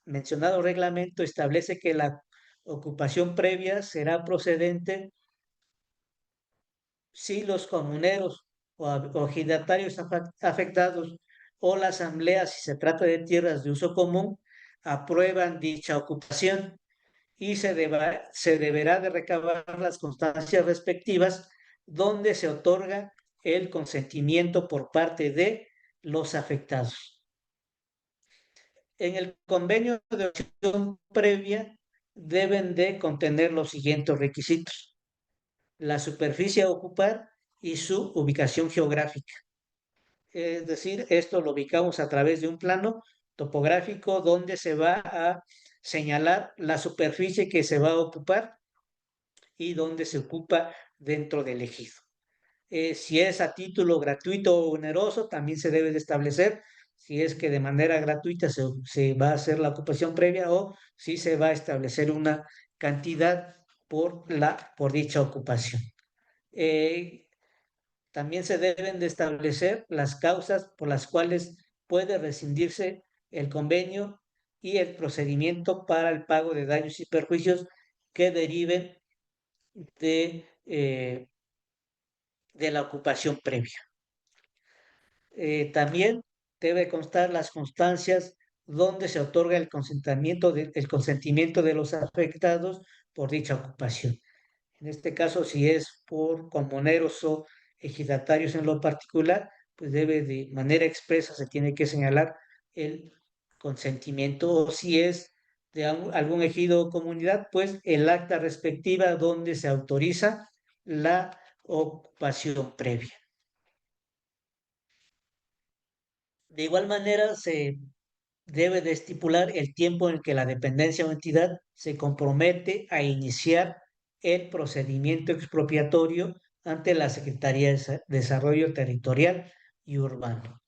mencionado reglamento establece que la ocupación previa será procedente si los comuneros o ejidatarios afectados o la asamblea, si se trata de tierras de uso común, aprueban dicha ocupación y se deberá de recabar las constancias respectivas donde se otorga el consentimiento por parte de los afectados. En el convenio de opción previa deben de contener los siguientes requisitos: la superficie a ocupar y su ubicación geográfica. Es decir, esto lo ubicamos a través de un plano topográfico donde se va a señalar la superficie que se va a ocupar y donde se ocupa dentro del ejido. Si es a título gratuito o oneroso, también se debe de establecer si es que de manera gratuita se va a hacer la ocupación previa o si se va a establecer una cantidad por dicha ocupación. Eh, También se deben de establecer las causas por las cuales puede rescindirse el convenio y el procedimiento para el pago de daños y perjuicios que deriven de, de la ocupación previa. También debe constar las constancias donde se otorga el consentimiento de los afectados por dicha ocupación. En este caso, si es por comuneros o ejidatarios en lo particular, pues debe de manera expresa, se tiene que señalar el consentimiento, o si es de algún ejido o comunidad, pues el acta respectiva donde se autoriza la ocupación previa. De igual manera, se debe de estipular el tiempo en que la dependencia o entidad se compromete a iniciar el procedimiento expropiatorio ante la Secretaría de Desarrollo Territorial y Urbano.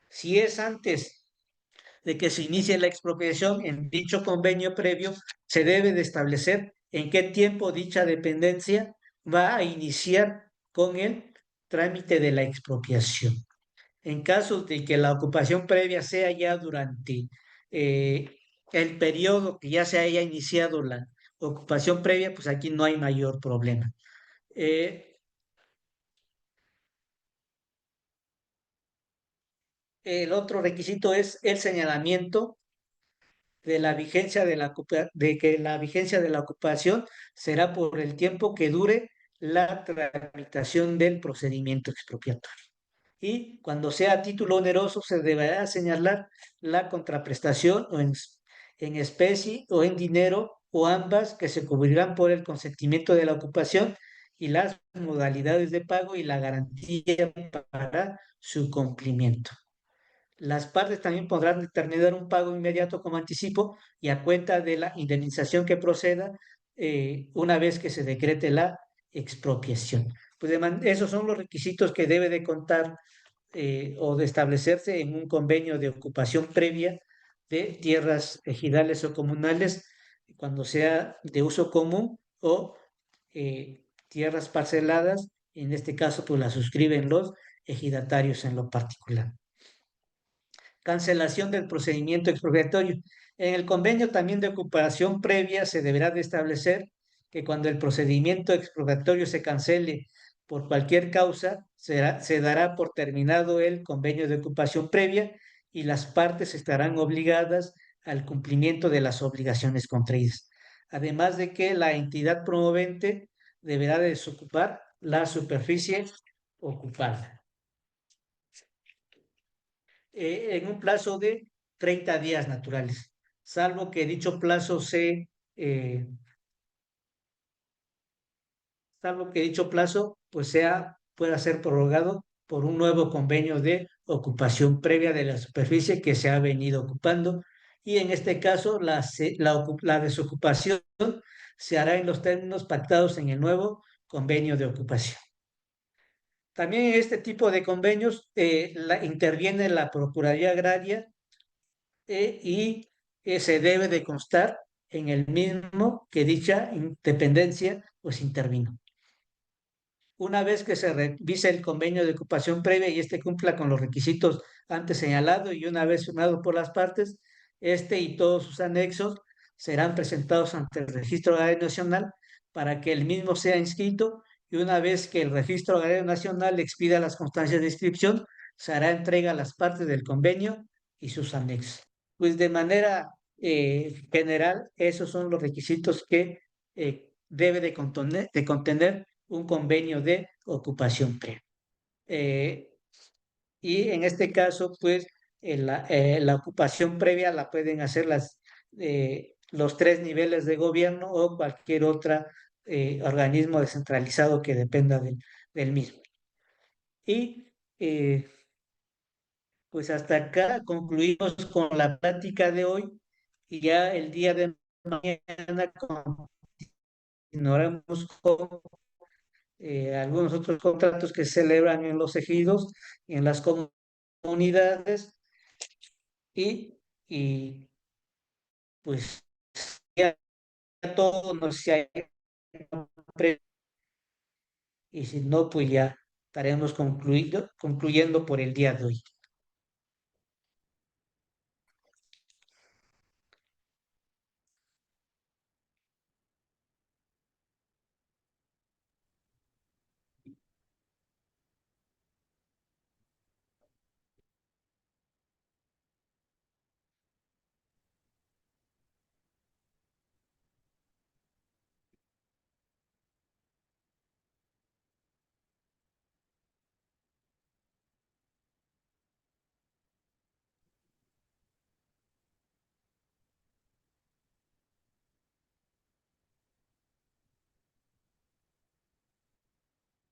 Si es antes de que se inicie la expropiación en dicho convenio previo, se debe de establecer en qué tiempo dicha dependencia va a iniciar con el trámite de la expropiación. En caso de que la ocupación previa sea ya durante eh, el periodo que ya se haya iniciado la ocupación previa, pues aquí no hay mayor problema. Eh, el otro requisito es el señalamiento de la vigencia de que la vigencia de la ocupación será por el tiempo que dure la tramitación del procedimiento expropiatorio. Y cuando sea a título oneroso, se deberá señalar la contraprestación en especie o en dinero o ambas que se cubrirán por el consentimiento de la ocupación y las modalidades de pago y la garantía para su cumplimiento. Las partes también podrán determinar un pago inmediato como anticipo y a cuenta de la indemnización que proceda una vez que se decrete la expropiación. Pues esos son los requisitos que debe de contar o de establecerse en un convenio de ocupación previa de tierras ejidales o comunales cuando sea de uso común o tierras parceladas. En este caso, pues la suscriben los ejidatarios en lo particular. Cancelación del procedimiento expropiatorio. En el convenio también de ocupación previa se deberá de establecer que cuando el procedimiento expropiatorio se cancele por cualquier causa, se dará por terminado el convenio de ocupación previa y las partes estarán obligadas al cumplimiento de las obligaciones contraídas. Además de que la entidad promovente deberá de desocupar la superficie ocupada en un plazo de 30 días naturales, salvo que dicho plazo eh, salvo que dicho plazo pueda ser prorrogado por un nuevo convenio de ocupación previa de la superficie que se ha venido ocupando, y en este caso la desocupación se hará en los términos pactados en el nuevo convenio de ocupación. También en este tipo de convenios interviene la Procuraduría Agraria y se debe de constar en el mismo que dicha independencia pues intervino. Una vez que se revise el convenio de ocupación previa y este cumpla con los requisitos antes señalados y una vez firmado por las partes, este y todos sus anexos serán presentados ante el Registro Agrario Nacional para que el mismo sea inscrito, y una vez que el Registro Agrario Nacional expida las constancias de inscripción, se hará entrega a las partes del convenio y sus anexos. Pues de manera general, esos son los requisitos que debe de contener un convenio de ocupación previa. Y en este caso, pues, la ocupación previa la pueden hacer los tres niveles de gobierno o cualquier otro organismo descentralizado que dependa del mismo. Y pues hasta acá concluimos con la plática de hoy, y ya el día de mañana continuaremos con algunos otros contratos que se celebran en los ejidos, en las comunidades, y pues ya todo nos se ha, y si no, pues ya estaremos concluyendo por el día de hoy.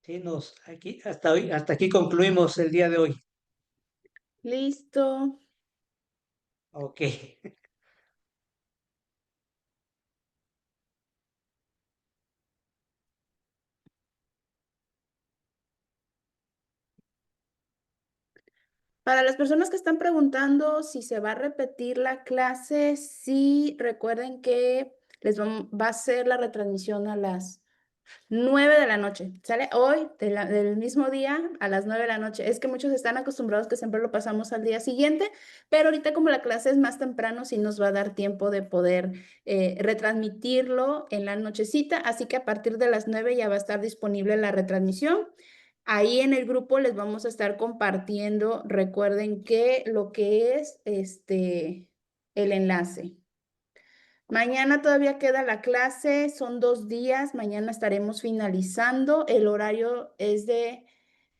Sí, hasta aquí concluimos el día de hoy. Listo. Ok. Para las personas que están preguntando si se va a repetir la clase, sí, recuerden que va a ser la retransmisión a las 9 de la noche, ¿sale? Hoy, del mismo día, a las 9 de la noche. Es que muchos están acostumbrados que siempre lo pasamos al día siguiente, pero ahorita como la clase es más temprano, sí nos va a dar tiempo de poder retransmitirlo en la nochecita, así que a partir de las 9 ya va a estar disponible la retransmisión. Ahí en el grupo les vamos a estar compartiendo, recuerden que lo que es el enlace. Mañana todavía queda la clase, son 2 días, mañana estaremos finalizando, el horario es de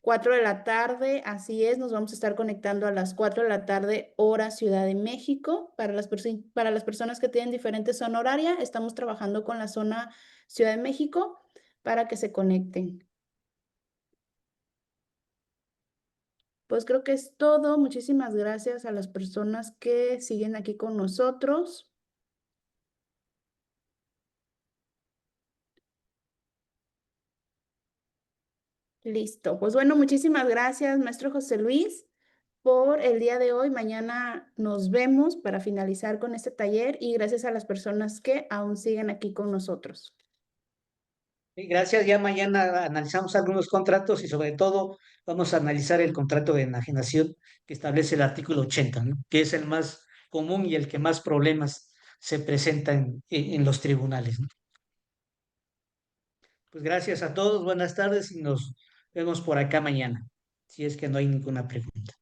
4 de la tarde, así es, nos vamos a estar conectando a las 4 de la tarde, hora Ciudad de México. Para las personas que tienen diferente zona horaria, estamos trabajando con la zona Ciudad de México para que se conecten. Pues creo que es todo. Muchísimas gracias a las personas que siguen aquí con nosotros. Listo. Pues bueno, muchísimas gracias, maestro José Luis, por el día de hoy. Mañana nos vemos para finalizar con este taller y gracias a las personas que aún siguen aquí con nosotros. Y gracias, ya mañana analizamos algunos contratos y sobre todo vamos a analizar el contrato de enajenación que establece el artículo 80, ¿no? Que es el más común y el que más problemas se presenta en los tribunales, ¿no? Pues gracias a todos, buenas tardes y nos vemos por acá mañana, si es que no hay ninguna pregunta.